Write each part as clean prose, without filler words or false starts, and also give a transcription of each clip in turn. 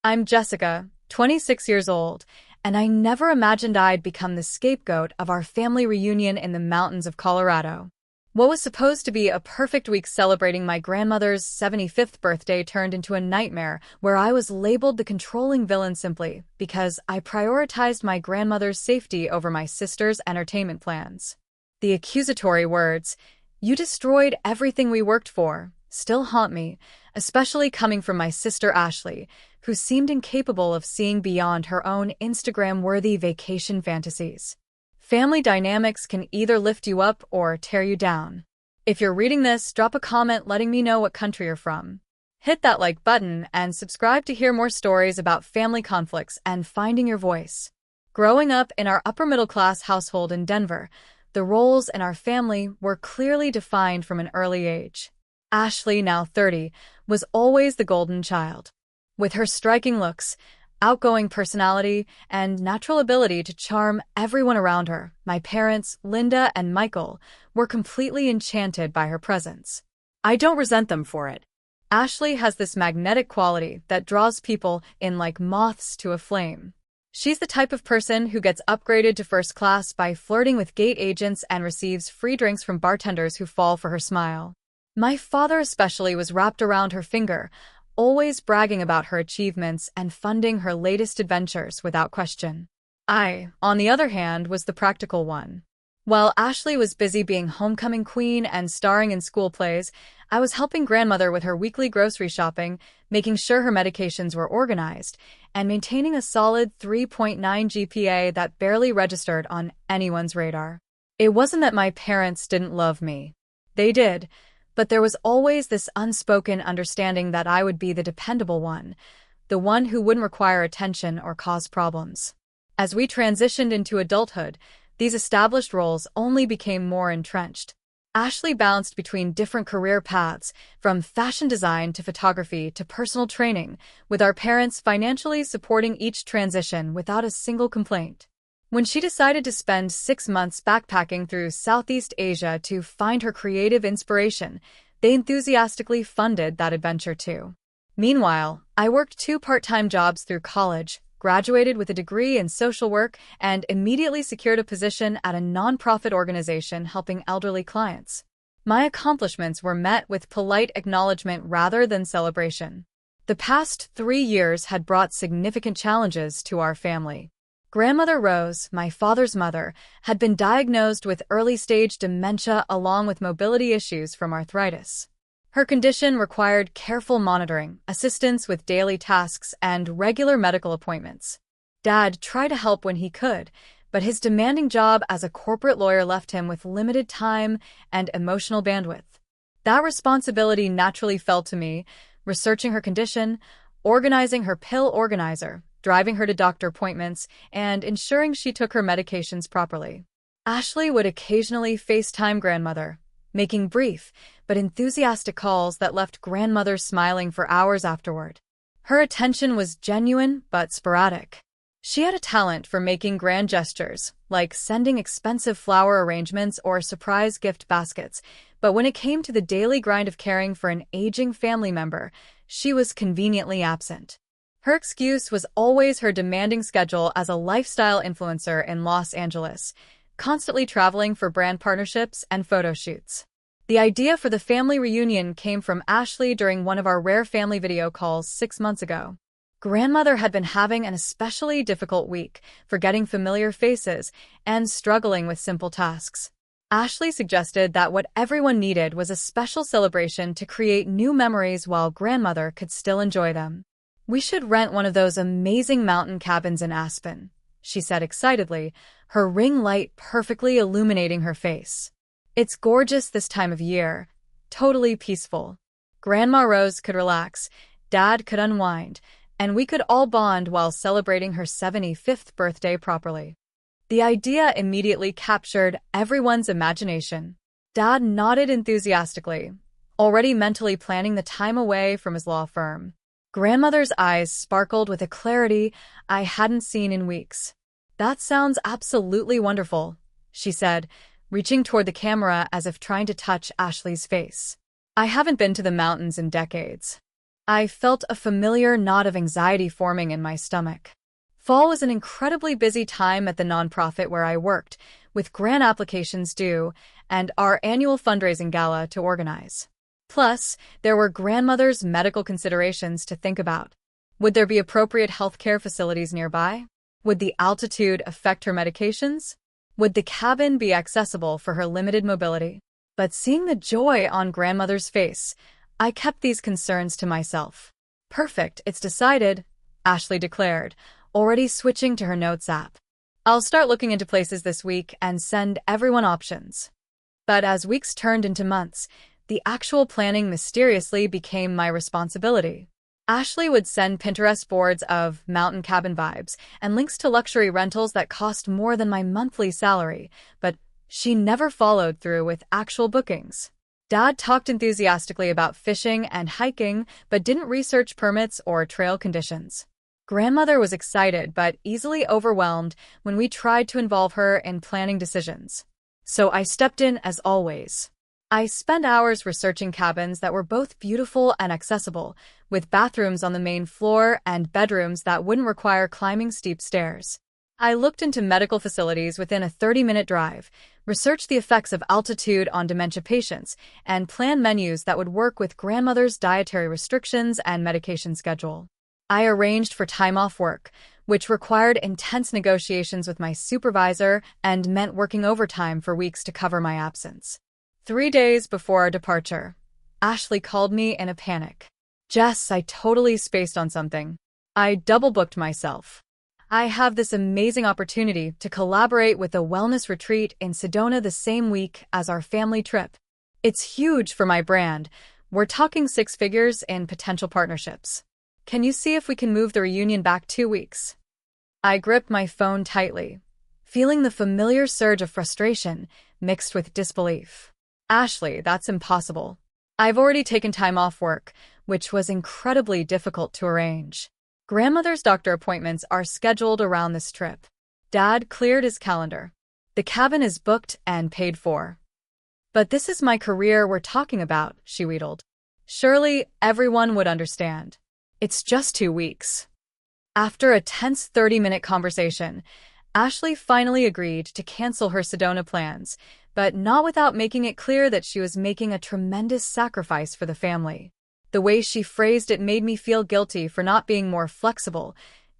I'm Jessica, 26 years old, and I never imagined I'd become the scapegoat of our family reunion in the mountains of Colorado. What was supposed to be a perfect week celebrating my grandmother's 75th birthday turned into a nightmare where I was labeled the controlling villain simply because I prioritized my grandmother's safety over my sister's entertainment plans. The accusatory words, "You destroyed everything we worked for," still haunt me, especially coming from my sister Ashley, who seemed incapable of seeing beyond her own Instagram-worthy vacation fantasies. Family dynamics can either lift you up or tear you down. If you're reading this, drop a comment letting me know what country you're from. Hit that like button and subscribe to hear more stories about family conflicts and finding your voice. Growing up in our upper-middle-class household in Denver, the roles in our family were clearly defined from an early age. Ashley, now 30, was always the golden child. With her striking looks, outgoing personality, and natural ability to charm everyone around her, my parents, Linda and Michael, were completely enchanted by her presence. I don't resent them for it. Ashley has this magnetic quality that draws people in like moths to a flame. She's the type of person who gets upgraded to first class by flirting with gate agents and receives free drinks from bartenders who fall for her smile. My father especially was wrapped around her finger, always bragging about her achievements and funding her latest adventures without question. I, on the other hand, was the practical one. While Ashley was busy being homecoming queen and starring in school plays, I was helping grandmother with her weekly grocery shopping, making sure her medications were organized, and maintaining a solid 3.9 GPA that barely registered on anyone's radar. It wasn't that my parents didn't love me. They did. But there was always this unspoken understanding that I would be the dependable one, the one who wouldn't require attention or cause problems. As we transitioned into adulthood, these established roles only became more entrenched. Ashley bounced between different career paths, from fashion design to photography to personal training, with our parents financially supporting each transition without a single complaint. When she decided to spend 6 months backpacking through Southeast Asia to find her creative inspiration, they enthusiastically funded that adventure too. Meanwhile, I worked 2 part-time jobs through college, graduated with a degree in social work, and immediately secured a position at a nonprofit organization helping elderly clients. My accomplishments were met with polite acknowledgement rather than celebration. The past 3 years had brought significant challenges to our family. Grandmother Rose, my father's mother, had been diagnosed with early-stage dementia along with mobility issues from arthritis. Her condition required careful monitoring, assistance with daily tasks, and regular medical appointments. Dad tried to help when he could, but his demanding job as a corporate lawyer left him with limited time and emotional bandwidth. That responsibility naturally fell to me, researching her condition, organizing her pill organizer, driving her to doctor appointments, and ensuring she took her medications properly. Ashley would occasionally FaceTime grandmother, making brief but enthusiastic calls that left grandmother smiling for hours afterward. Her attention was genuine but sporadic. She had a talent for making grand gestures, like sending expensive flower arrangements or surprise gift baskets, but when it came to the daily grind of caring for an aging family member, she was conveniently absent. Her excuse was always her demanding schedule as a lifestyle influencer in Los Angeles, constantly traveling for brand partnerships and photo shoots. The idea for the family reunion came from Ashley during one of our rare family video calls 6 months ago. Grandmother had been having an especially difficult week, forgetting familiar faces and struggling with simple tasks. Ashley suggested that what everyone needed was a special celebration to create new memories while grandmother could still enjoy them. "We should rent one of those amazing mountain cabins in Aspen," she said excitedly, her ring light perfectly illuminating her face. "It's gorgeous this time of year, totally peaceful. Grandma Rose could relax, Dad could unwind, and we could all bond while celebrating her 75th birthday properly." The idea immediately captured everyone's imagination. Dad nodded enthusiastically, already mentally planning the time away from his law firm. Grandmother's eyes sparkled with a clarity I hadn't seen in weeks. "That sounds absolutely wonderful," she said, reaching toward the camera as if trying to touch Ashley's face. "I haven't been to the mountains in decades." I felt a familiar knot of anxiety forming in my stomach. Fall was an incredibly busy time at the nonprofit where I worked, with grant applications due and our annual fundraising gala to organize. Plus, there were grandmother's medical considerations to think about. Would there be appropriate healthcare facilities nearby? Would the altitude affect her medications? Would the cabin be accessible for her limited mobility? But seeing the joy on grandmother's face, I kept these concerns to myself. Perfect, it's decided, Ashley declared, already switching to her notes app. I'll start looking into places this week and send everyone options. But as weeks turned into months, the actual planning mysteriously became my responsibility. Ashley would send Pinterest boards of mountain cabin vibes and links to luxury rentals that cost more than my monthly salary, but she never followed through with actual bookings. Dad talked enthusiastically about fishing and hiking, but didn't research permits or trail conditions. Grandmother was excited but easily overwhelmed when we tried to involve her in planning decisions. So I stepped in as always. I spent hours researching cabins that were both beautiful and accessible, with bathrooms on the main floor and bedrooms that wouldn't require climbing steep stairs. I looked into medical facilities within a 30-minute drive, researched the effects of altitude on dementia patients, and planned menus that would work with grandmother's dietary restrictions and medication schedule. I arranged for time off work, which required intense negotiations with my supervisor and meant working overtime for weeks to cover my absence. 3 days before our departure, Ashley called me in a panic. Jess, I totally spaced on something. I double-booked myself. I have this amazing opportunity to collaborate with a wellness retreat in Sedona the same week as our family trip. It's huge for my brand. We're talking 6 figures in potential partnerships. Can you see if we can move the reunion back 2 weeks? I gripped my phone tightly, feeling the familiar surge of frustration mixed with disbelief. Ashley, that's impossible. I've already taken time off work, which was incredibly difficult to arrange. Grandmother's doctor appointments are scheduled around this trip. Dad cleared his calendar. The cabin is booked and paid for. But this is my career we're talking about, she wheedled. Surely everyone would understand. It's just 2 weeks. After a tense 30-minute conversation, Ashley finally agreed to cancel her Sedona plans, but not without making it clear that she was making a tremendous sacrifice for the family. The way she phrased it made me feel guilty for not being more flexible,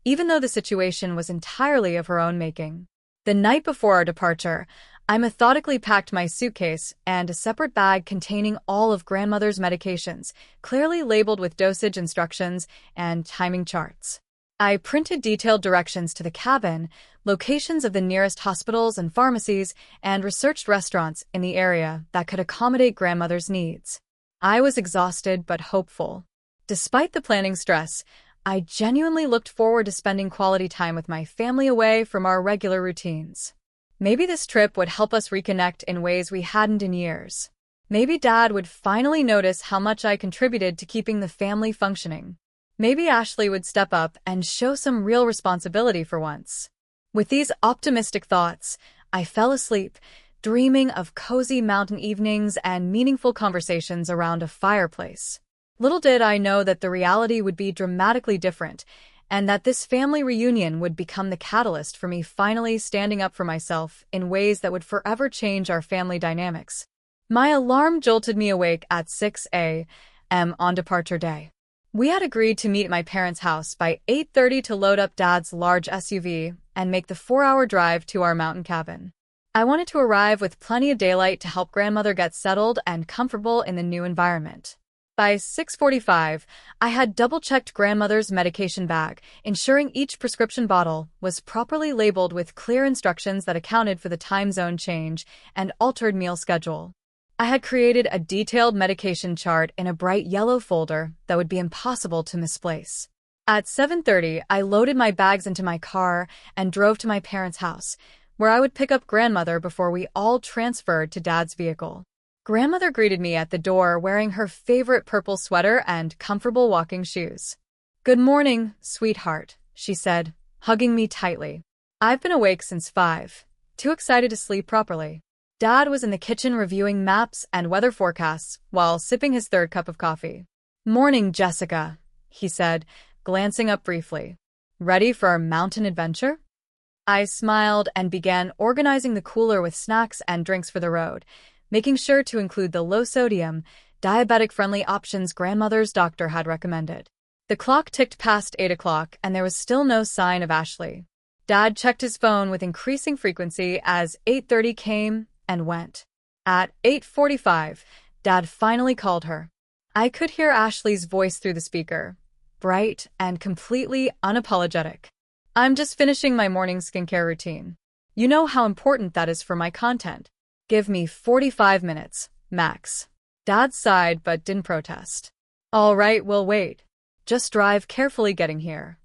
even though the situation was entirely of her own making. The night before our departure, I methodically packed my suitcase and a separate bag containing all of grandmother's medications, clearly labeled with dosage instructions and timing charts. I printed detailed directions to the cabin, locations of the nearest hospitals and pharmacies, and researched restaurants in the area that could accommodate grandmother's needs. I was exhausted but hopeful. Despite the planning stress, I genuinely looked forward to spending quality time with my family away from our regular routines. Maybe this trip would help us reconnect in ways we hadn't in years. Maybe Dad would finally notice how much I contributed to keeping the family functioning. Maybe Ashley would step up and show some real responsibility for once. With these optimistic thoughts, I fell asleep, dreaming of cozy mountain evenings and meaningful conversations around a fireplace. Little did I know that the reality would be dramatically different, and that this family reunion would become the catalyst for me finally standing up for myself in ways that would forever change our family dynamics. My alarm jolted me awake at 6 a.m. on departure day. We had agreed to meet at my parents' house by 8:30 to load up Dad's large SUV and make the 4-hour drive to our mountain cabin. I wanted to arrive with plenty of daylight to help grandmother get settled and comfortable in the new environment. By 6:45, I had double-checked grandmother's medication bag, ensuring each prescription bottle was properly labeled with clear instructions that accounted for the time zone change and altered meal schedule. I had created a detailed medication chart in a bright yellow folder that would be impossible to misplace. At 7:30, I loaded my bags into my car and drove to my parents' house, where I would pick up grandmother before we all transferred to Dad's vehicle. Grandmother greeted me at the door wearing her favorite purple sweater and comfortable walking shoes. "Good morning, sweetheart," she said, hugging me tightly. "I've been awake since 5, too excited to sleep properly." Dad was in the kitchen reviewing maps and weather forecasts while sipping his 3rd cup of coffee. "Morning, Jessica," he said, glancing up briefly. "Ready for our mountain adventure?" I smiled and began organizing the cooler with snacks and drinks for the road, making sure to include the low-sodium, diabetic-friendly options grandmother's doctor had recommended. The clock ticked past 8 o'clock, and there was still no sign of Ashley. Dad checked his phone with increasing frequency as 8:30 came and went. At 8:45, Dad finally called her. I could hear Ashley's voice through the speaker, bright and completely unapologetic. "I'm just finishing my morning skincare routine. You know how important that is for my content. Give me 45 minutes, max." Dad sighed but didn't protest. "All right, we'll wait. Just drive carefully getting here."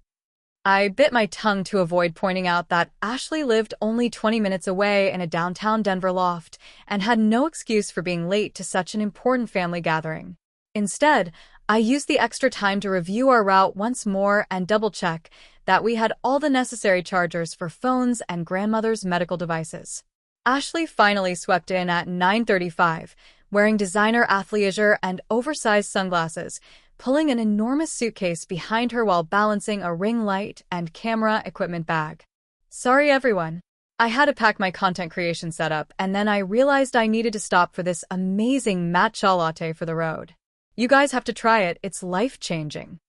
I bit my tongue to avoid pointing out that Ashley lived only 20 minutes away in a downtown Denver loft and had no excuse for being late to such an important family gathering. Instead, I used the extra time to review our route once more and double-check that we had all the necessary chargers for phones and grandmother's medical devices. Ashley finally swept in at 9:35, wearing designer athleisure and oversized sunglasses, pulling an enormous suitcase behind her while balancing a ring light and camera equipment bag. "Sorry, everyone. I had to pack my content creation setup, and then I realized I needed to stop for this amazing matcha latte for the road. You guys have to try it, it's life-changing."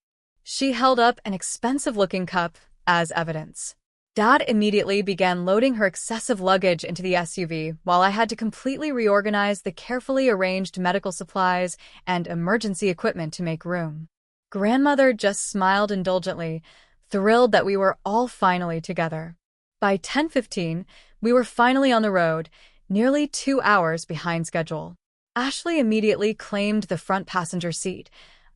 She held up an expensive-looking cup as evidence. Dad immediately began loading her excessive luggage into the SUV while I had to completely reorganize the carefully arranged medical supplies and emergency equipment to make room. Grandmother just smiled indulgently, thrilled that we were all finally together. By 10:15, we were finally on the road, nearly 2 hours behind schedule. Ashley immediately claimed the front passenger seat.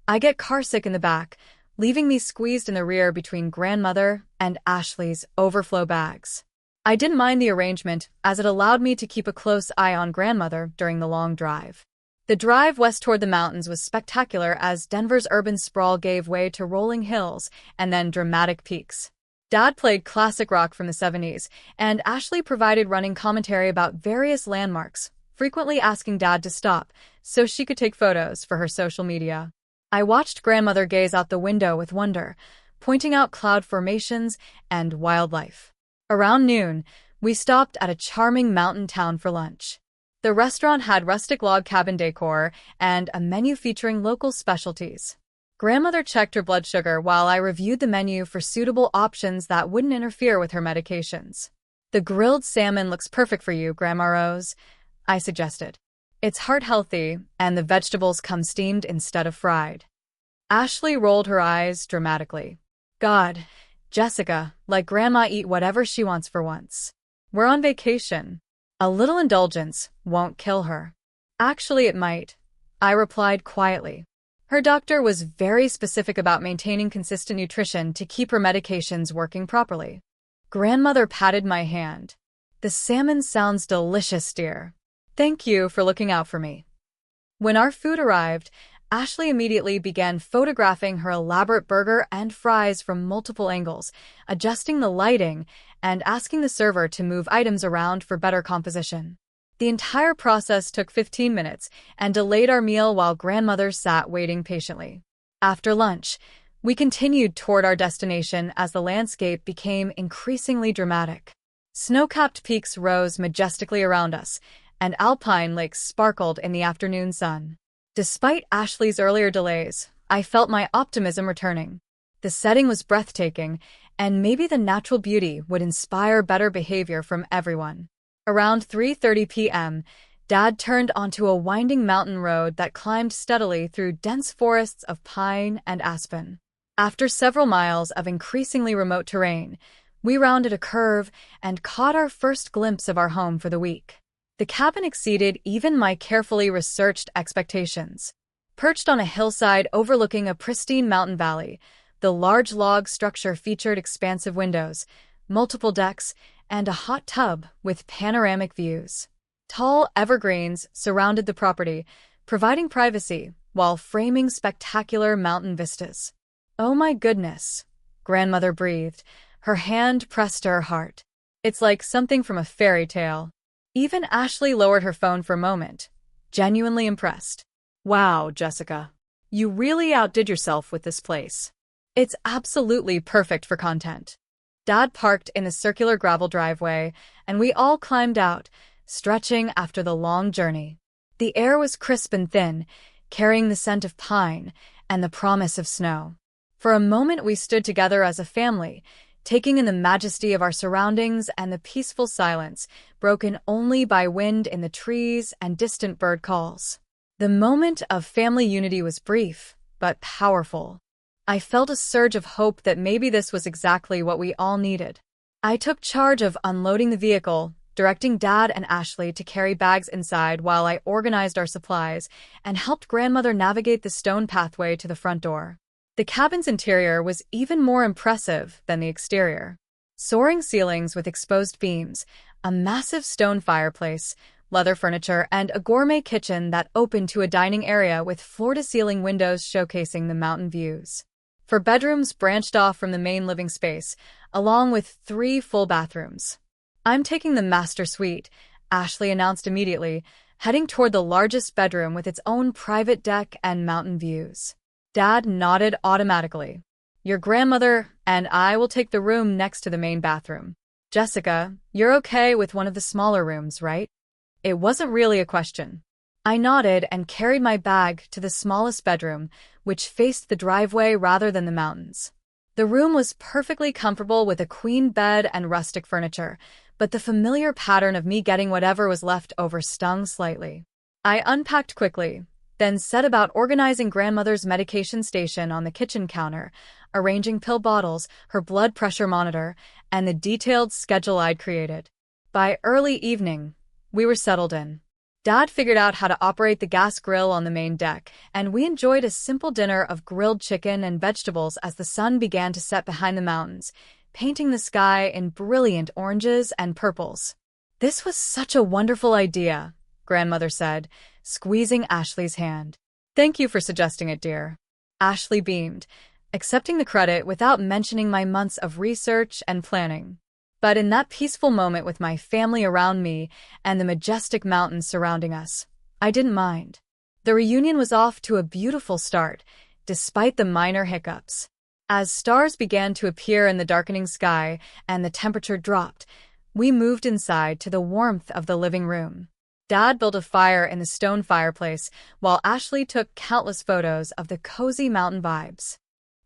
I get carsick in the back, leaving me squeezed in the rear between grandmother and Ashley's overflow bags. I didn't mind the arrangement, as it allowed me to keep a close eye on grandmother during the long drive. The drive west toward the mountains was spectacular as Denver's urban sprawl gave way to rolling hills and then dramatic peaks. Dad played classic rock from the 70s, and Ashley provided running commentary about various landmarks, frequently asking Dad to stop so she could take photos for her social media. I watched grandmother gaze out the window with wonder, pointing out cloud formations and wildlife. Around noon, we stopped at a charming mountain town for lunch. The restaurant had rustic log cabin decor and a menu featuring local specialties. Grandmother checked her blood sugar while I reviewed the menu for suitable options that wouldn't interfere with her medications. "The grilled salmon looks perfect for you, Grandma Rose," I suggested. "It's heart-healthy, and the vegetables come steamed instead of fried." Ashley rolled her eyes dramatically. "God, Jessica, let Grandma eat whatever she wants for once. We're on vacation. A little indulgence won't kill her." "Actually, it might," I replied quietly. Her doctor was very specific about maintaining consistent nutrition to keep her medications working properly. Grandmother patted my hand. "The salmon sounds delicious, dear. Thank you for looking out for me." When our food arrived, Ashley immediately began photographing her elaborate burger and fries from multiple angles, adjusting the lighting and asking the server to move items around for better composition. The entire process took 15 minutes and delayed our meal while grandmother sat waiting patiently. After lunch, we continued toward our destination as the landscape became increasingly dramatic. Snow-capped peaks rose majestically around us, and alpine lakes sparkled in the afternoon sun. Despite Ashley's earlier delays, I felt my optimism returning. The setting was breathtaking, and maybe the natural beauty would inspire better behavior from everyone. Around 3:30 p.m., Dad turned onto a winding mountain road that climbed steadily through dense forests of pine and aspen. After several miles of increasingly remote terrain, we rounded a curve and caught our first glimpse of our home for the week. The cabin exceeded even my carefully researched expectations. Perched on a hillside overlooking a pristine mountain valley, the large log structure featured expansive windows, multiple decks, and a hot tub with panoramic views. Tall evergreens surrounded the property, providing privacy while framing spectacular mountain vistas. "Oh my goodness," grandmother breathed, her hand pressed to her heart. "It's like something from a fairy tale." Even Ashley lowered her phone for a moment, genuinely impressed. "Wow, Jessica. You really outdid yourself with this place. It's absolutely perfect for content. Dad parked in the circular gravel driveway, and we all climbed out, stretching after the long journey. The air was crisp and thin, carrying the scent of pine and the promise of snow. For a moment we stood together as a family, taking in the majesty of our surroundings and the peaceful silence, broken only by wind in the trees and distant bird calls. The moment of family unity was brief, but powerful. I felt a surge of hope that maybe this was exactly what we all needed. I took charge of unloading the vehicle, directing Dad and Ashley to carry bags inside while I organized our supplies and helped Grandmother navigate the stone pathway to the front door. The cabin's interior was even more impressive than the exterior. Soaring ceilings with exposed beams, a massive stone fireplace, leather furniture, and a gourmet kitchen that opened to a dining area with floor-to-ceiling windows showcasing the mountain views. Four bedrooms branched off from the main living space, along with 3 full bathrooms. "I'm taking the master suite," Ashley announced immediately, heading toward the largest bedroom with its own private deck and mountain views. Dad nodded automatically. "Your grandmother and I will take the room next to the main bathroom. Jessica, you're okay with one of the smaller rooms, right?" It wasn't really a question. I nodded and carried my bag to the smallest bedroom, which faced the driveway rather than the mountains. The room was perfectly comfortable with a queen bed and rustic furniture, but the familiar pattern of me getting whatever was left over stung slightly. I unpacked quickly, then set about organizing Grandmother's medication station on the kitchen counter, arranging pill bottles, her blood pressure monitor, and the detailed schedule I'd created. By early evening, we were settled in. Dad figured out how to operate the gas grill on the main deck, and we enjoyed a simple dinner of grilled chicken and vegetables as the sun began to set behind the mountains, painting the sky in brilliant oranges and purples. "This was such a wonderful idea," Grandmother said, squeezing Ashley's hand. "Thank you for suggesting it, dear." Ashley beamed, accepting the credit without mentioning my months of research and planning. But in that peaceful moment with my family around me and the majestic mountains surrounding us, I didn't mind. The reunion was off to a beautiful start, despite the minor hiccups. As stars began to appear in the darkening sky and the temperature dropped, we moved inside to the warmth of the living room. Dad built a fire in the stone fireplace, while Ashley took countless photos of the cozy mountain vibes.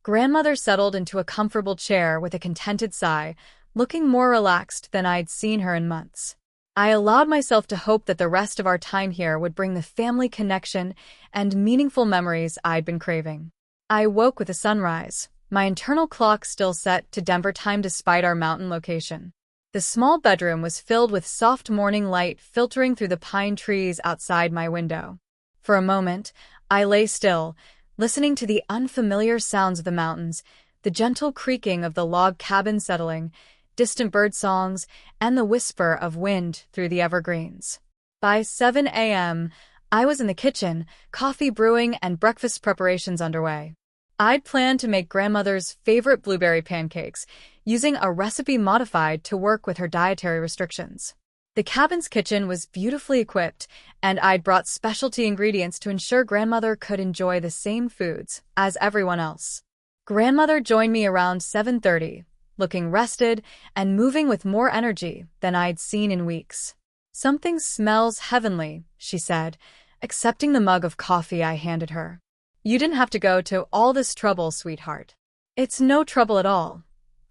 Grandmother settled into a comfortable chair with a contented sigh, looking more relaxed than I'd seen her in months. I allowed myself to hope that the rest of our time here would bring the family connection and meaningful memories I'd been craving. I woke with the sunrise, my internal clock still set to Denver time despite our mountain location. The small bedroom was filled with soft morning light filtering through the pine trees outside my window. For a moment, I lay still, listening to the unfamiliar sounds of the mountains, the gentle creaking of the log cabin settling, distant bird songs, and the whisper of wind through the evergreens. By 7 a.m., I was in the kitchen, coffee brewing and breakfast preparations underway. I'd planned to make Grandmother's favorite blueberry pancakes, using a recipe modified to work with her dietary restrictions. The cabin's kitchen was beautifully equipped, and I'd brought specialty ingredients to ensure Grandmother could enjoy the same foods as everyone else. Grandmother joined me around 7:30, looking rested and moving with more energy than I'd seen in weeks. "Something smells heavenly," she said, accepting the mug of coffee I handed her. "You didn't have to go to all this trouble, sweetheart." "It's no trouble at all,"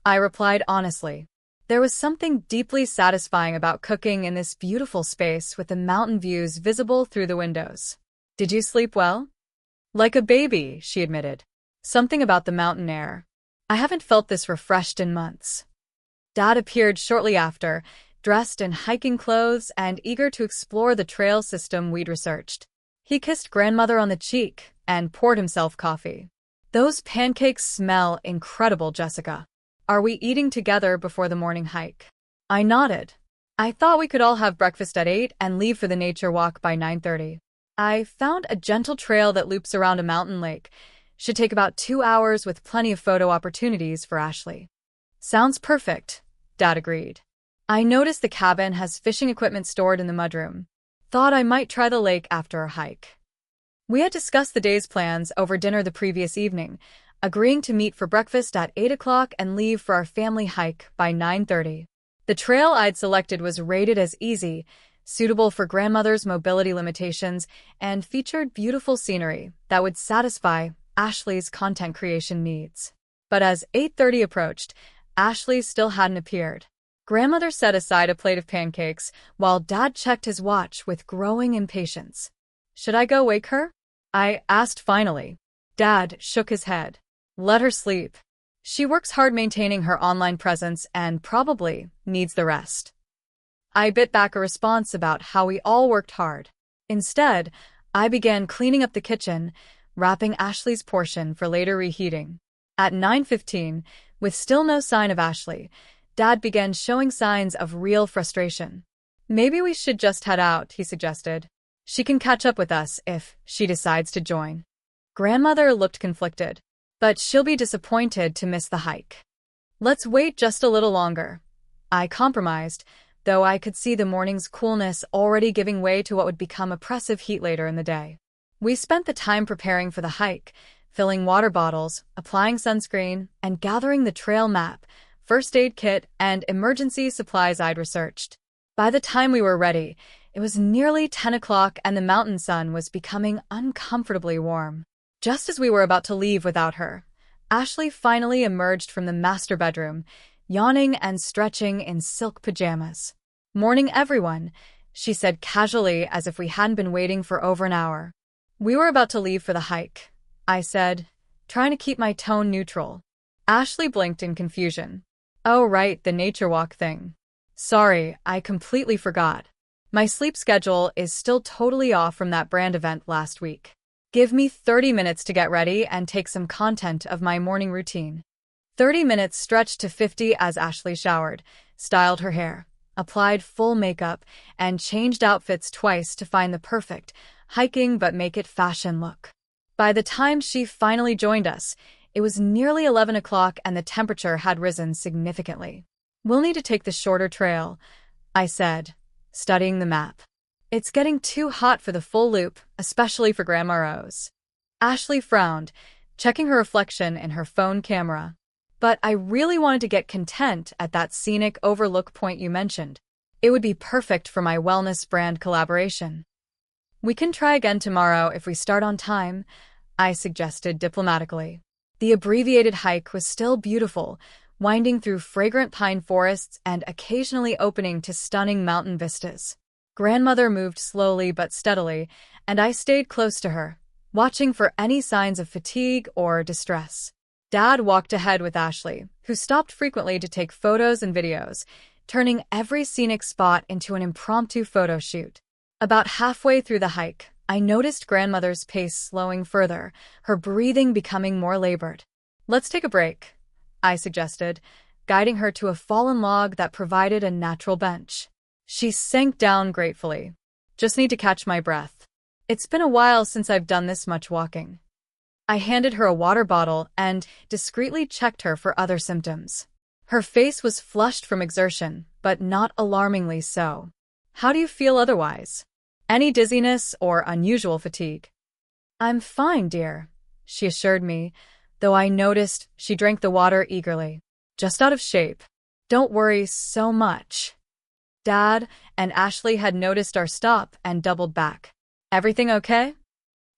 I replied honestly. There was something deeply satisfying about cooking in this beautiful space with the mountain views visible through the windows. "Did you sleep well?" "Like a baby," she admitted. "Something about the mountain air. I haven't felt this refreshed in months." Dad appeared shortly after, dressed in hiking clothes and eager to explore the trail system we'd researched. He kissed Grandmother on the cheek and poured himself coffee. "Those pancakes smell incredible, Jessica. Are we eating together before the morning hike?" I nodded. I thought we could all have breakfast at 8 and leave for the nature walk by 9:30. I found a gentle trail that loops around a mountain lake. Should take about 2 hours with plenty of photo opportunities for Ashley. "Sounds perfect," Dad agreed. I noticed the cabin has fishing equipment stored in the mudroom. Thought I might try the lake after our hike. We had discussed the day's plans over dinner the previous evening, agreeing to meet for breakfast at 8 o'clock and leave for our family hike by 9:30. The trail I'd selected was rated as easy, suitable for grandmother's mobility limitations, and featured beautiful scenery that would satisfy Ashley's content creation needs. But as 8:30 approached, Ashley still hadn't appeared. Grandmother set aside a plate of pancakes while Dad checked his watch with growing impatience. "Should I go wake her?" I asked finally. Dad shook his head. "Let her sleep. She works hard maintaining her online presence and probably needs the rest." I bit back a response about how we all worked hard. Instead, I began cleaning up the kitchen, wrapping Ashley's portion for later reheating. At 9:15, with still no sign of Ashley, Dad began showing signs of real frustration. "Maybe we should just head out," he suggested. "She can catch up with us if she decides to join." Grandmother looked conflicted. "But she'll be disappointed to miss the hike." "Let's wait just a little longer," I compromised, though I could see the morning's coolness already giving way to what would become oppressive heat later in the day. We spent the time preparing for the hike, filling water bottles, applying sunscreen, and gathering the trail map, first aid kit, and emergency supplies I'd researched. By the time we were ready, it was nearly 10 o'clock and the mountain sun was becoming uncomfortably warm. Just as we were about to leave without her, Ashley finally emerged from the master bedroom, yawning and stretching in silk pajamas. "Morning, everyone," she said casually as if we hadn't been waiting for over an hour. "We were about to leave for the hike," I said, trying to keep my tone neutral. Ashley blinked in confusion. "Oh right, the nature walk thing. Sorry, I completely forgot. My sleep schedule is still totally off from that brand event last week. Give me 30 minutes to get ready and take some content of my morning routine." 30 minutes stretched to 50 as Ashley showered, styled her hair, applied full makeup, and changed outfits twice to find the perfect, hiking but make it fashion look. By the time she finally joined us, it was nearly 11 o'clock and the temperature had risen significantly. "We'll need to take the shorter trail," I said, studying the map. "It's getting too hot for the full loop, especially for Grandma Rose." Ashley frowned, checking her reflection in her phone camera. "But I really wanted to get content at that scenic overlook point you mentioned. It would be perfect for my wellness brand collaboration." "We can try again tomorrow if we start on time," I suggested diplomatically. The abbreviated hike was still beautiful, winding through fragrant pine forests and occasionally opening to stunning mountain vistas. Grandmother moved slowly but steadily, and I stayed close to her, watching for any signs of fatigue or distress. Dad walked ahead with Ashley, who stopped frequently to take photos and videos, turning every scenic spot into an impromptu photo shoot. About halfway through the hike, I noticed Grandmother's pace slowing further, her breathing becoming more labored. "Let's take a break," I suggested, guiding her to a fallen log that provided a natural bench. She sank down gratefully. "Just need to catch my breath. It's been a while since I've done this much walking." I handed her a water bottle and discreetly checked her for other symptoms. Her face was flushed from exertion, but not alarmingly so. "How do you feel otherwise? Any dizziness or unusual fatigue?" "I'm fine, dear," she assured me, though I noticed she drank the water eagerly. "Just out of shape. Don't worry so much." Dad and Ashley had noticed our stop and doubled back. "Everything okay?"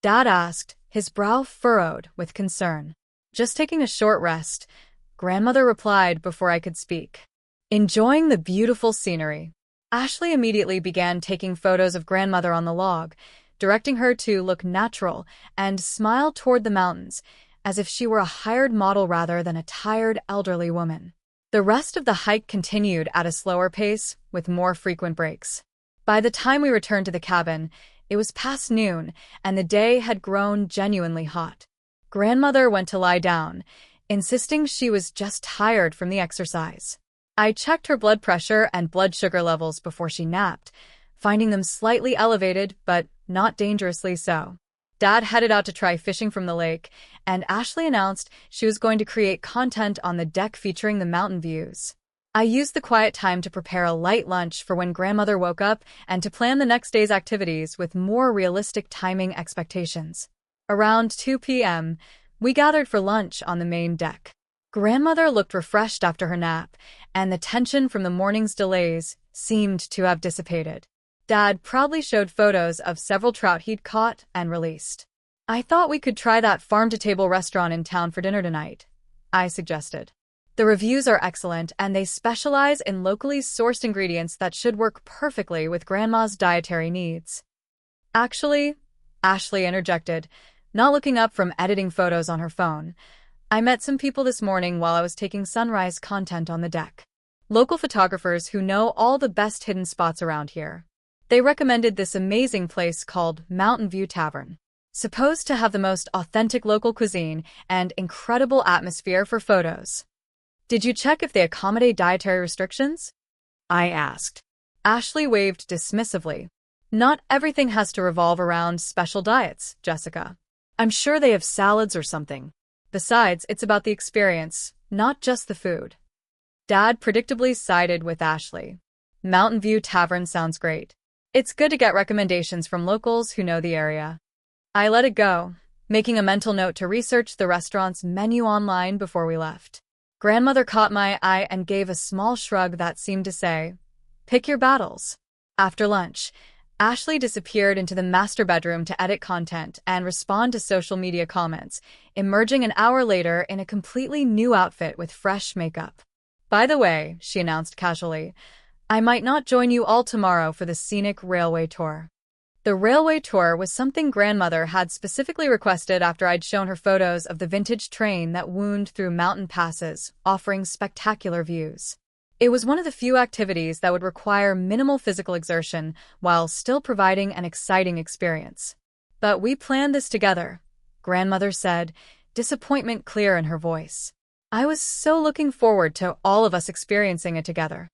Dad asked, his brow furrowed with concern. "Just taking a short rest," Grandmother replied before I could speak. "Enjoying the beautiful scenery." Ashley immediately began taking photos of Grandmother on the log, directing her to look natural and smile toward the mountains, as if she were a hired model rather than a tired elderly woman. The rest of the hike continued at a slower pace, with more frequent breaks. By the time we returned to the cabin, it was past noon, and the day had grown genuinely hot. Grandmother went to lie down, insisting she was just tired from the exercise. I checked her blood pressure and blood sugar levels before she napped, finding them slightly elevated, but not dangerously so. Dad headed out to try fishing from the lake, and Ashley announced she was going to create content on the deck featuring the mountain views. I used the quiet time to prepare a light lunch for when grandmother woke up and to plan the next day's activities with more realistic timing expectations. Around 2 p.m., we gathered for lunch on the main deck. Grandmother looked refreshed after her nap, and the tension from the morning's delays seemed to have dissipated. Dad proudly showed photos of several trout he'd caught and released. "I thought we could try that farm-to-table restaurant in town for dinner tonight," I suggested. "The reviews are excellent, and they specialize in locally sourced ingredients that should work perfectly with Grandma's dietary needs." "Actually," Ashley interjected, not looking up from editing photos on her phone, "I met some people this morning while I was taking sunrise content on the deck. Local photographers who know all the best hidden spots around here. They recommended this amazing place called Mountain View Tavern, supposed to have the most authentic local cuisine and incredible atmosphere for photos." "Did you check if they accommodate dietary restrictions?" I asked. Ashley waved dismissively. "Not everything has to revolve around special diets, Jessica. I'm sure they have salads or something. Besides, it's about the experience, not just the food." Dad predictably sided with Ashley. "Mountain View Tavern sounds great. It's good to get recommendations from locals who know the area." I let it go, making a mental note to research the restaurant's menu online before we left. Grandmother caught my eye and gave a small shrug that seemed to say, "Pick your battles." After lunch, Ashley disappeared into the master bedroom to edit content and respond to social media comments, emerging an hour later in a completely new outfit with fresh makeup. "By the way," she announced casually, "I might not join you all tomorrow for the scenic railway tour." The railway tour was something grandmother had specifically requested after I'd shown her photos of the vintage train that wound through mountain passes, offering spectacular views. It was one of the few activities that would require minimal physical exertion while still providing an exciting experience. "But we planned this together," grandmother said, disappointment clear in her voice. "I was so looking forward to all of us experiencing it together."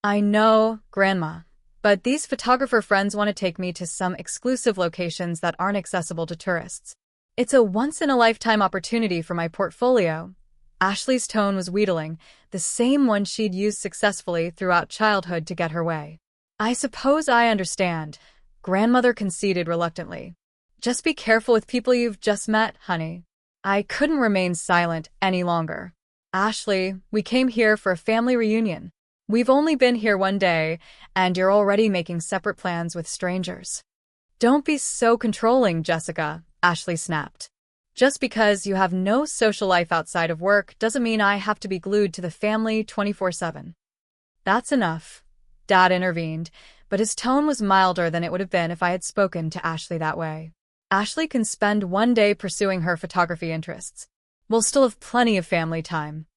"I know, Grandma. But these photographer friends want to take me to some exclusive locations that aren't accessible to tourists. It's a once-in-a-lifetime opportunity for my portfolio." Ashley's tone was wheedling, the same one she'd used successfully throughout childhood to get her way. "I suppose I understand," grandmother conceded reluctantly. "Just be careful with people you've just met, honey." I couldn't remain silent any longer. "Ashley, we came here for a family reunion. We've only been here one day, and you're already making separate plans with strangers." "Don't be so controlling, Jessica," Ashley snapped. "Just because you have no social life outside of work doesn't mean I have to be glued to the family 24/7. "That's enough," Dad intervened, but his tone was milder than it would have been if I had spoken to Ashley that way. "Ashley can spend one day pursuing her photography interests. We'll still have plenty of family time."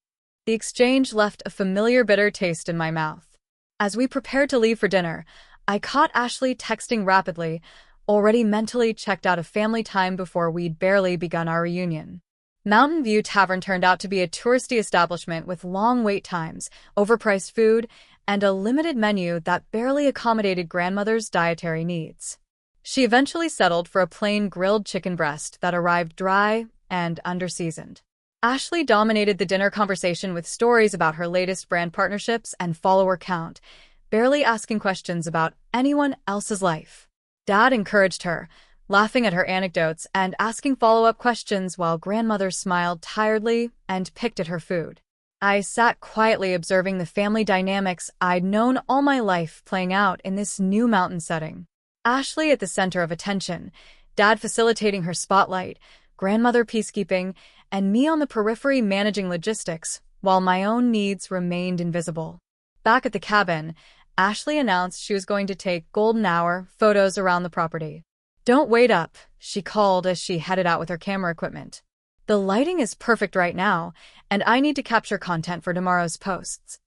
The exchange left a familiar bitter taste in my mouth. As we prepared to leave for dinner, I caught Ashley texting rapidly, already mentally checked out of family time before we'd barely begun our reunion. Mountain View Tavern turned out to be a touristy establishment with long wait times, overpriced food, and a limited menu that barely accommodated grandmother's dietary needs. She eventually settled for a plain grilled chicken breast that arrived dry and underseasoned. Ashley dominated the dinner conversation with stories about her latest brand partnerships and follower count, barely asking questions about anyone else's life. Dad encouraged her, laughing at her anecdotes and asking follow-up questions while grandmother smiled tiredly and picked at her food. I sat quietly observing the family dynamics I'd known all my life playing out in this new mountain setting. Ashley at the center of attention, Dad facilitating her spotlight, grandmother peacekeeping, and me on the periphery managing logistics, while my own needs remained invisible. Back at the cabin, Ashley announced she was going to take golden hour photos around the property. "Don't wait up," she called as she headed out with her camera equipment. "The lighting is perfect right now, and I need to capture content for tomorrow's posts."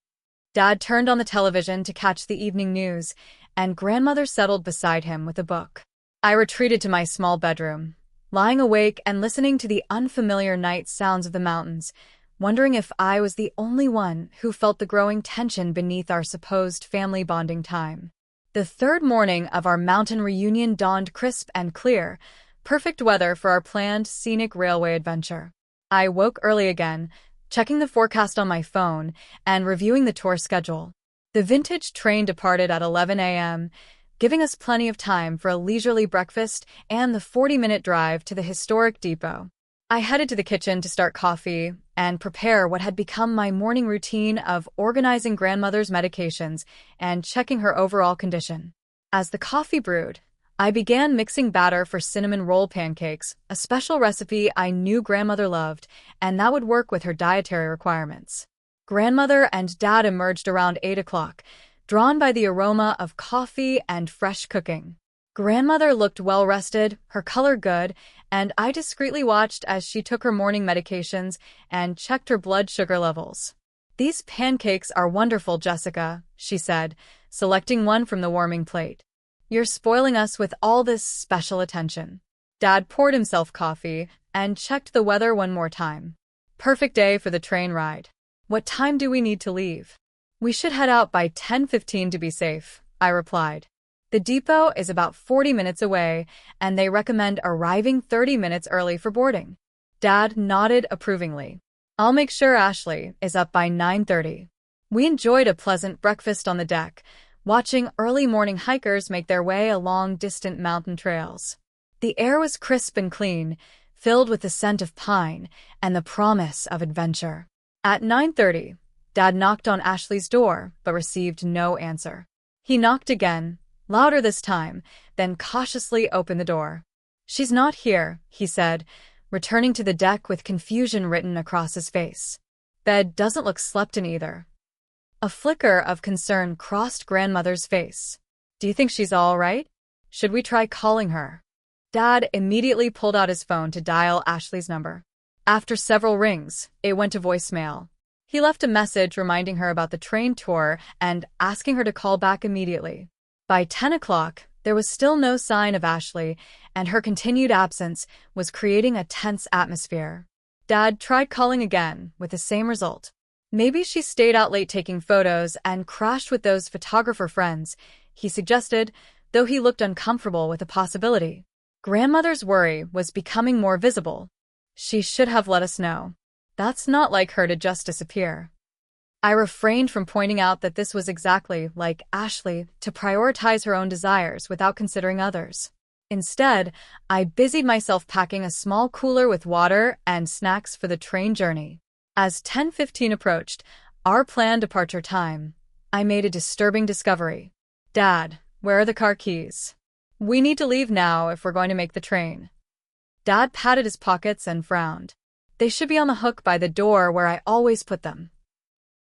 Dad turned on the television to catch the evening news, and grandmother settled beside him with a book. I retreated to my small bedroom, lying awake and listening to the unfamiliar night sounds of the mountains, wondering if I was the only one who felt the growing tension beneath our supposed family bonding time. The third morning of our mountain reunion dawned crisp and clear, perfect weather for our planned scenic railway adventure. I woke early again, checking the forecast on my phone, and reviewing the tour schedule. The vintage train departed at 11 a.m., giving us plenty of time for a leisurely breakfast and the 40-minute drive to the historic depot. I headed to the kitchen to start coffee and prepare what had become my morning routine of organizing grandmother's medications and checking her overall condition. As the coffee brewed, I began mixing batter for cinnamon roll pancakes, a special recipe I knew grandmother loved, and that would work with her dietary requirements. Grandmother and Dad emerged around 8 o'clock, drawn by the aroma of coffee and fresh cooking. Grandmother looked well-rested, her color good, and I discreetly watched as she took her morning medications and checked her blood sugar levels. "These pancakes are wonderful, Jessica," she said, selecting one from the warming plate. "You're spoiling us with all this special attention." Dad poured himself coffee and checked the weather one more time. "Perfect day for the train ride. What time do we need to leave?" "We should head out by 10:15 to be safe," I replied. "The depot is about 40 minutes away, and they recommend arriving 30 minutes early for boarding." Dad nodded approvingly. "I'll make sure Ashley is up by 9:30. We enjoyed a pleasant breakfast on the deck, watching early morning hikers make their way along distant mountain trails. The air was crisp and clean, filled with the scent of pine and the promise of adventure. At 9:30, Dad knocked on Ashley's door, but received no answer. He knocked again, louder this time, then cautiously opened the door. "She's not here," he said, returning to the deck with confusion written across his face. "Bed doesn't look slept in either." A flicker of concern crossed grandmother's face. "Do you think she's all right? Should we try calling her?" Dad immediately pulled out his phone to dial Ashley's number. After several rings, it went to voicemail. He left a message reminding her about the train tour and asking her to call back immediately. By 10 o'clock, there was still no sign of Ashley, and her continued absence was creating a tense atmosphere. Dad tried calling again, with the same result. "Maybe she stayed out late taking photos and crashed with those photographer friends," he suggested, though he looked uncomfortable with the possibility. Grandmother's worry was becoming more visible. "She should have let us know. That's not like her to just disappear." I refrained from pointing out that this was exactly like Ashley, to prioritize her own desires without considering others. Instead, I busied myself packing a small cooler with water and snacks for the train journey. As 10:15 approached, our planned departure time, I made a disturbing discovery. "Dad, where are the car keys? We need to leave now if we're going to make the train." Dad patted his pockets and frowned. "They should be on the hook by the door where I always put them."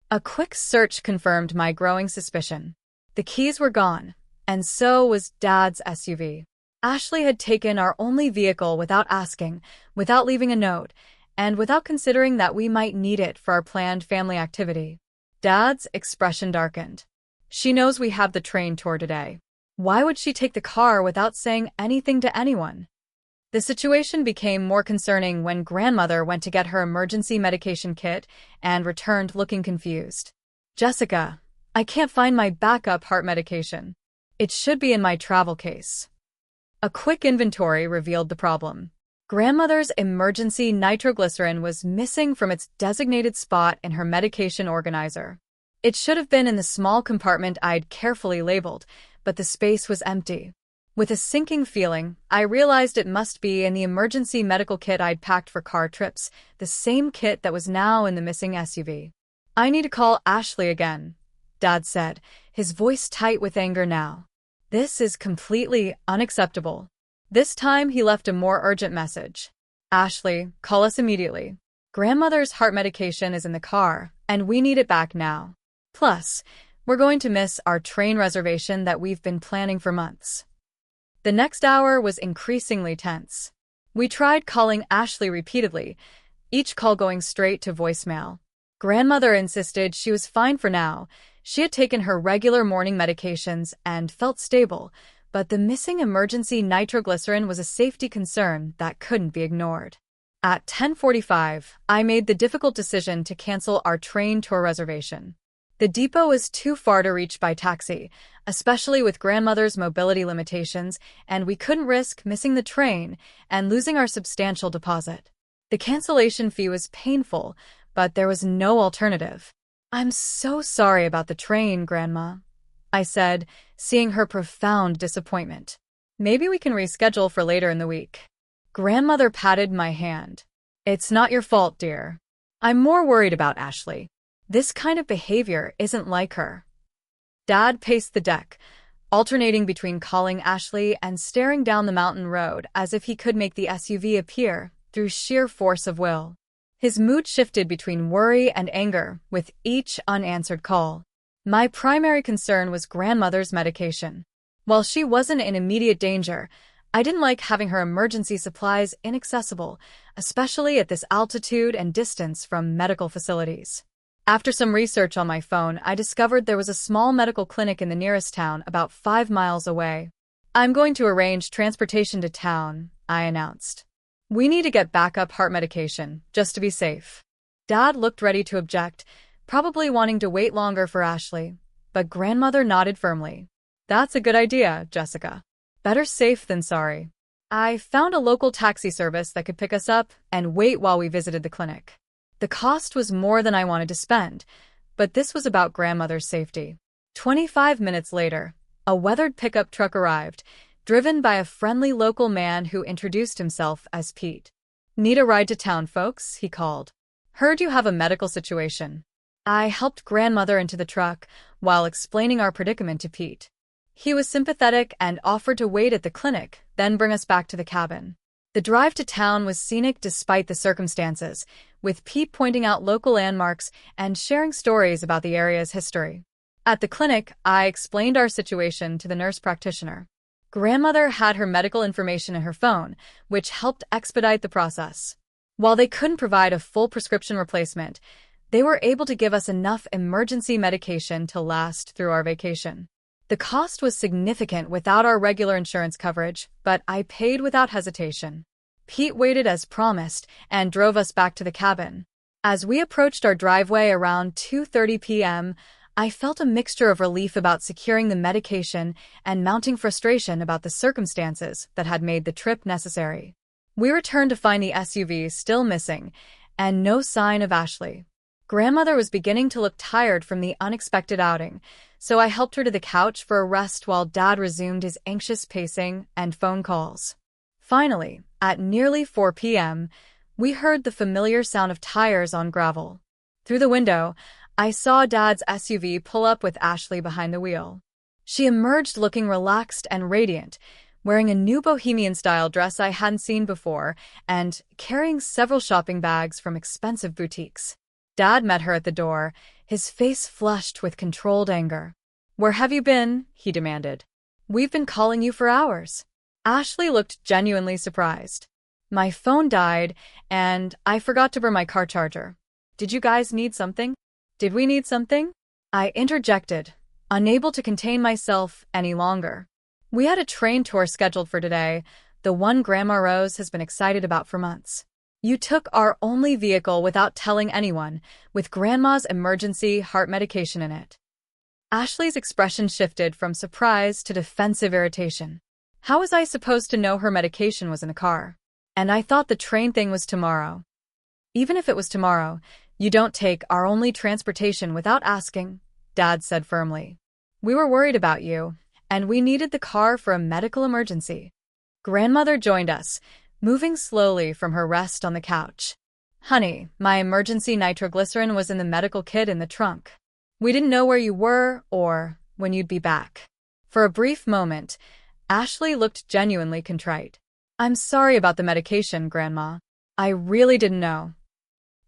A quick search confirmed my growing suspicion. The keys were gone, and so was Dad's SUV. Ashley had taken our only vehicle without asking, without leaving a note, and without considering that we might need it for our planned family activity. Dad's expression darkened. "She knows we have the train tour today. Why would she take the car without saying anything to anyone?" The situation became more concerning when grandmother went to get her emergency medication kit and returned looking confused. "Jessica, I can't find my backup heart medication. It should be in my travel case." A quick inventory revealed the problem. Grandmother's emergency nitroglycerin was missing from its designated spot in her medication organizer. It should have been in the small compartment I'd carefully labeled, but the space was empty. With a sinking feeling, I realized it must be in the emergency medical kit I'd packed for car trips, the same kit that was now in the missing SUV. "I need to call Ashley again," Dad said, his voice tight with anger now. "This is completely unacceptable." This time he left a more urgent message. "Ashley, call us immediately. Grandmother's heart medication is in the car, and we need it back now. Plus, we're going to miss our train reservation that we've been planning for months." The next hour was increasingly tense. We tried calling Ashley repeatedly, each call going straight to voicemail. Grandmother insisted she was fine for now. She had taken her regular morning medications and felt stable, but the missing emergency nitroglycerin was a safety concern that couldn't be ignored. At 10:45, I made the difficult decision to cancel our train tour reservation. The depot was too far to reach by taxi, especially with grandmother's mobility limitations, and we couldn't risk missing the train and losing our substantial deposit. The cancellation fee was painful, but there was no alternative. "I'm so sorry about the train, Grandma," I said, seeing her profound disappointment. "Maybe we can reschedule for later in the week." Grandmother patted my hand. "It's not your fault, dear. I'm more worried about Ashley. This kind of behavior isn't like her." Dad paced the deck, alternating between calling Ashley and staring down the mountain road as if he could make the SUV appear through sheer force of will. His mood shifted between worry and anger with each unanswered call. My primary concern was Grandmother's medication. While she wasn't in immediate danger, I didn't like having her emergency supplies inaccessible, especially at this altitude and distance from medical facilities. After some research on my phone, I discovered there was a small medical clinic in the nearest town about 5 miles away. "I'm going to arrange transportation to town," I announced. "We need to get backup heart medication, just to be safe." Dad looked ready to object, probably wanting to wait longer for Ashley, but Grandmother nodded firmly. "That's a good idea, Jessica. Better safe than sorry." I found a local taxi service that could pick us up and wait while we visited the clinic. The cost was more than I wanted to spend, but this was about Grandmother's safety. 25 minutes later, a weathered pickup truck arrived, driven by a friendly local man who introduced himself as Pete. "Need a ride to town, folks?" he called. "Heard you have a medical situation." I helped Grandmother into the truck while explaining our predicament to Pete. He was sympathetic and offered to wait at the clinic, then bring us back to the cabin. The drive to town was scenic despite the circumstances, with Pete pointing out local landmarks and sharing stories about the area's history. At the clinic, I explained our situation to the nurse practitioner. Grandmother had her medical information in her phone, which helped expedite the process. While they couldn't provide a full prescription replacement, they were able to give us enough emergency medication to last through our vacation. The cost was significant without our regular insurance coverage, but I paid without hesitation. Pete waited as promised and drove us back to the cabin. As we approached our driveway around 2:30 p.m., I felt a mixture of relief about securing the medication and mounting frustration about the circumstances that had made the trip necessary. We returned to find the SUV still missing, and no sign of Ashley. Grandmother was beginning to look tired from the unexpected outing, so I helped her to the couch for a rest while Dad resumed his anxious pacing and phone calls. Finally, at nearly 4 p.m., we heard the familiar sound of tires on gravel. Through the window, I saw Dad's SUV pull up with Ashley behind the wheel. She emerged looking relaxed and radiant, wearing a new bohemian-style dress I hadn't seen before and carrying several shopping bags from expensive boutiques. Dad met her at the door, his face flushed with controlled anger. "Where have you been?" he demanded. "We've been calling you for hours." Ashley looked genuinely surprised. "My phone died, and I forgot to bring my car charger. Did you guys need something?" "Did we need something?" I interjected, unable to contain myself any longer. "We had a train tour scheduled for today, the one Grandma Rose has been excited about for months. You took our only vehicle without telling anyone, with Grandma's emergency heart medication in it." Ashley's expression shifted from surprise to defensive irritation. How was I supposed to know her medication was in the car? And I thought the train thing was tomorrow. "Even if it was tomorrow, you don't take our only transportation without asking," Dad said firmly. "We were worried about you, and we needed the car for a medical emergency." Grandmother joined us, moving slowly from her rest on the couch. "Honey, my emergency nitroglycerin was in the medical kit in the trunk. We didn't know where you were or when you'd be back." For a brief moment, Ashley looked genuinely contrite. "I'm sorry about the medication, Grandma. I really didn't know."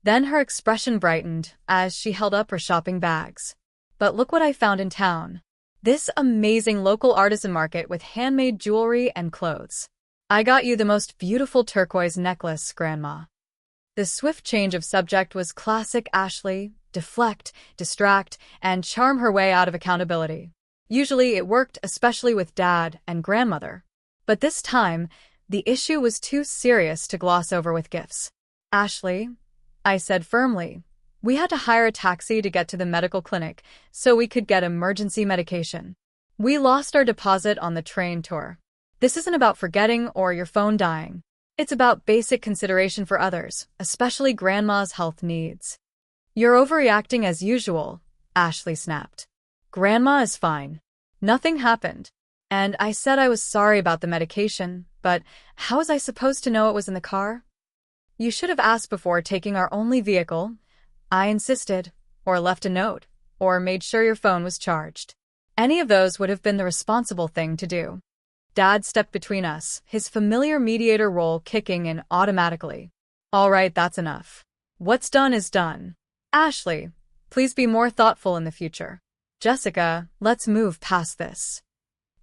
Then her expression brightened as she held up her shopping bags. "But look what I found in town. This amazing local artisan market with handmade jewelry and clothes. I got you the most beautiful turquoise necklace, Grandma." The swift change of subject was classic Ashley: deflect, distract, and charm her way out of accountability. Usually it worked, especially with Dad and Grandmother. But this time, the issue was too serious to gloss over with gifts. "Ashley," I said firmly, "we had to hire a taxi to get to the medical clinic so we could get emergency medication. We lost our deposit on the train tour. This isn't about forgetting or your phone dying. It's about basic consideration for others, especially Grandma's health needs." You're overreacting as usual, Ashley snapped. Grandma is fine. Nothing happened. And I said I was sorry about the medication, but how was I supposed to know it was in the car? You should have asked before taking our only vehicle. I insisted, or left a note, or made sure your phone was charged. Any of those would have been the responsible thing to do. Dad stepped between us, his familiar mediator role kicking in automatically. All right, that's enough. What's done is done. Ashley, please be more thoughtful in the future. Jessica, let's move past this.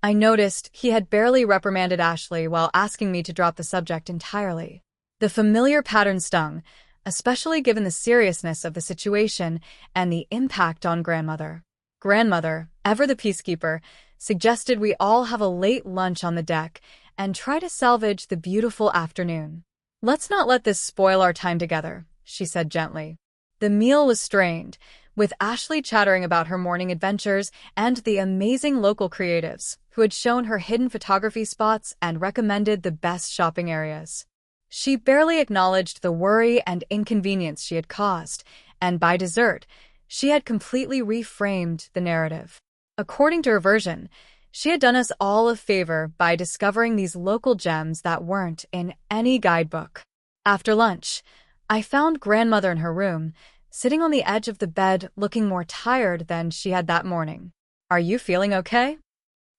I noticed he had barely reprimanded Ashley while asking me to drop the subject entirely. The familiar pattern stung, especially given the seriousness of the situation and the impact on grandmother. Grandmother, ever the peacekeeper, suggested we all have a late lunch on the deck and try to salvage the beautiful afternoon. Let's not let this spoil our time together, she said gently. The meal was strained, with Ashley chattering about her morning adventures and the amazing local creatives who had shown her hidden photography spots and recommended the best shopping areas. She barely acknowledged the worry and inconvenience she had caused, and by dessert, she had completely reframed the narrative. According to her version, she had done us all a favor by discovering these local gems that weren't in any guidebook. After lunch, I found grandmother in her room, sitting on the edge of the bed looking more tired than she had that morning. Are you feeling okay?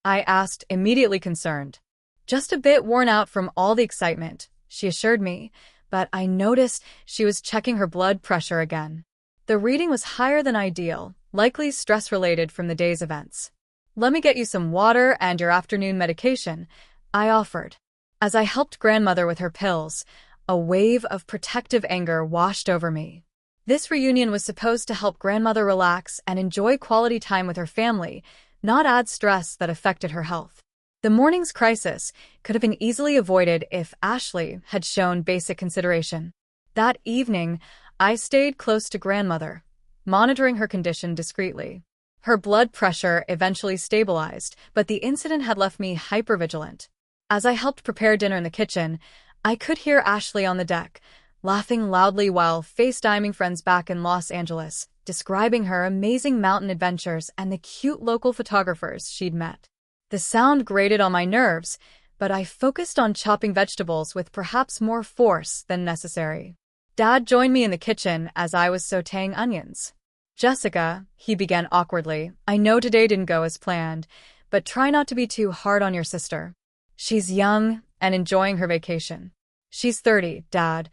I asked, immediately concerned. Just a bit worn out from all the excitement, she assured me, but I noticed she was checking her blood pressure again. The reading was higher than ideal, likely stress-related from the day's events. Let me get you some water and your afternoon medication, I offered. As I helped grandmother with her pills, a wave of protective anger washed over me. This reunion was supposed to help grandmother relax and enjoy quality time with her family, not add stress that affected her health. The morning's crisis could have been easily avoided if Ashley had shown basic consideration. That evening, I stayed close to grandmother, monitoring her condition discreetly. Her blood pressure eventually stabilized, but the incident had left me hypervigilant. As I helped prepare dinner in the kitchen, I could hear Ashley on the deck, laughing loudly while FaceTiming friends back in Los Angeles, describing her amazing mountain adventures and the cute local photographers she'd met. The sound grated on my nerves, but I focused on chopping vegetables with perhaps more force than necessary. Dad joined me in the kitchen as I was sautéing onions. Jessica, he began awkwardly, I know today didn't go as planned, but try not to be too hard on your sister. She's young and enjoying her vacation. She's 30, Dad,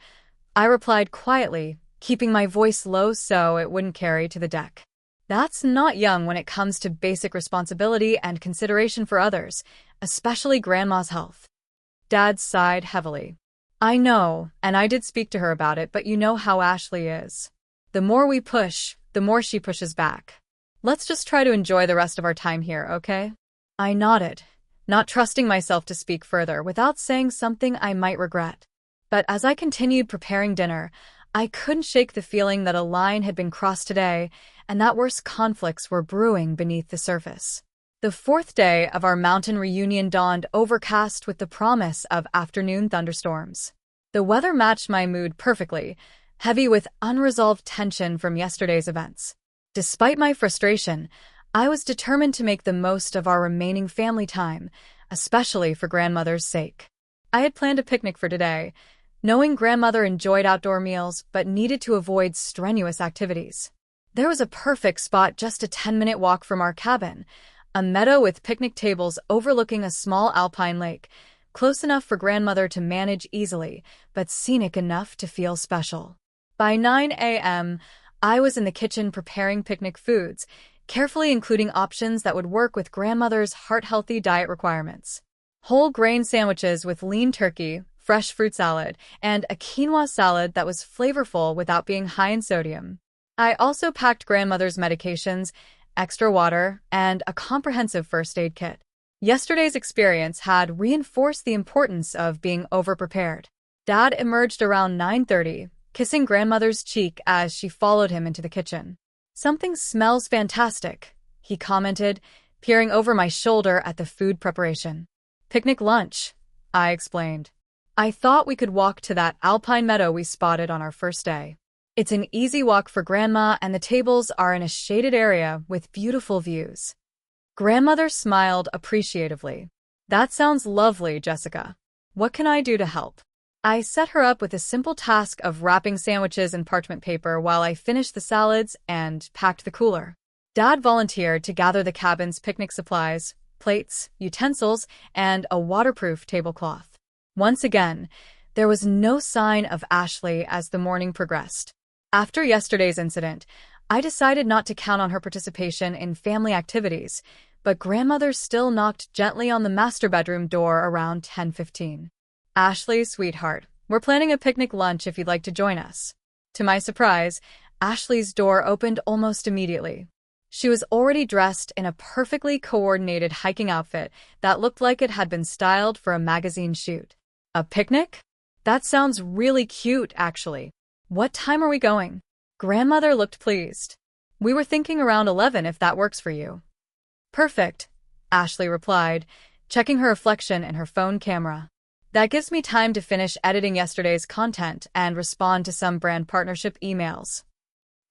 I replied quietly, keeping my voice low so it wouldn't carry to the deck. That's not young when it comes to basic responsibility and consideration for others, especially grandma's health. Dad sighed heavily. I know, and I did speak to her about it, but you know how Ashley is. The more we push, the more she pushes back. Let's just try to enjoy the rest of our time here, okay? I nodded, not trusting myself to speak further without saying something I might regret. But as I continued preparing dinner, I couldn't shake the feeling that a line had been crossed today and that worse conflicts were brewing beneath the surface. The fourth day of our mountain reunion dawned overcast with the promise of afternoon thunderstorms. The weather matched my mood perfectly, heavy with unresolved tension from yesterday's events. Despite my frustration, I was determined to make the most of our remaining family time, especially for grandmother's sake. I had planned a picnic for today, knowing grandmother enjoyed outdoor meals but needed to avoid strenuous activities. There was a perfect spot just a 10-minute walk from our cabin, a meadow with picnic tables overlooking a small alpine lake, close enough for grandmother to manage easily, but scenic enough to feel special. By 9 a.m., I was in the kitchen preparing picnic foods, carefully including options that would work with grandmother's heart-healthy diet requirements. Whole grain sandwiches with lean turkey, fresh fruit salad, and a quinoa salad that was flavorful without being high in sodium. I also packed grandmother's medications, extra water, and a comprehensive first aid kit. Yesterday's experience had reinforced the importance of being over-prepared. Dad emerged around 9:30, kissing grandmother's cheek as she followed him into the kitchen. Something smells fantastic, he commented, peering over my shoulder at the food preparation. Picnic lunch, I explained. I thought we could walk to that alpine meadow we spotted on our first day. It's an easy walk for Grandma, and the tables are in a shaded area with beautiful views. Grandmother smiled appreciatively. That sounds lovely, Jessica. What can I do to help? I set her up with a simple task of wrapping sandwiches in parchment paper while I finished the salads and packed the cooler. Dad volunteered to gather the cabin's picnic supplies, plates, utensils, and a waterproof tablecloth. Once again, there was no sign of Ashley as the morning progressed. After yesterday's incident, I decided not to count on her participation in family activities, but Grandmother still knocked gently on the master bedroom door around 10:15. Ashley, sweetheart, we're planning a picnic lunch if you'd like to join us. To my surprise, Ashley's door opened almost immediately. She was already dressed in a perfectly coordinated hiking outfit that looked like it had been styled for a magazine shoot. A picnic? That sounds really cute, actually. What time are we going? Grandmother looked pleased. We were thinking around 11 if that works for you. Perfect, Ashley replied, checking her reflection in her phone camera. That gives me time to finish editing yesterday's content and respond to some brand partnership emails.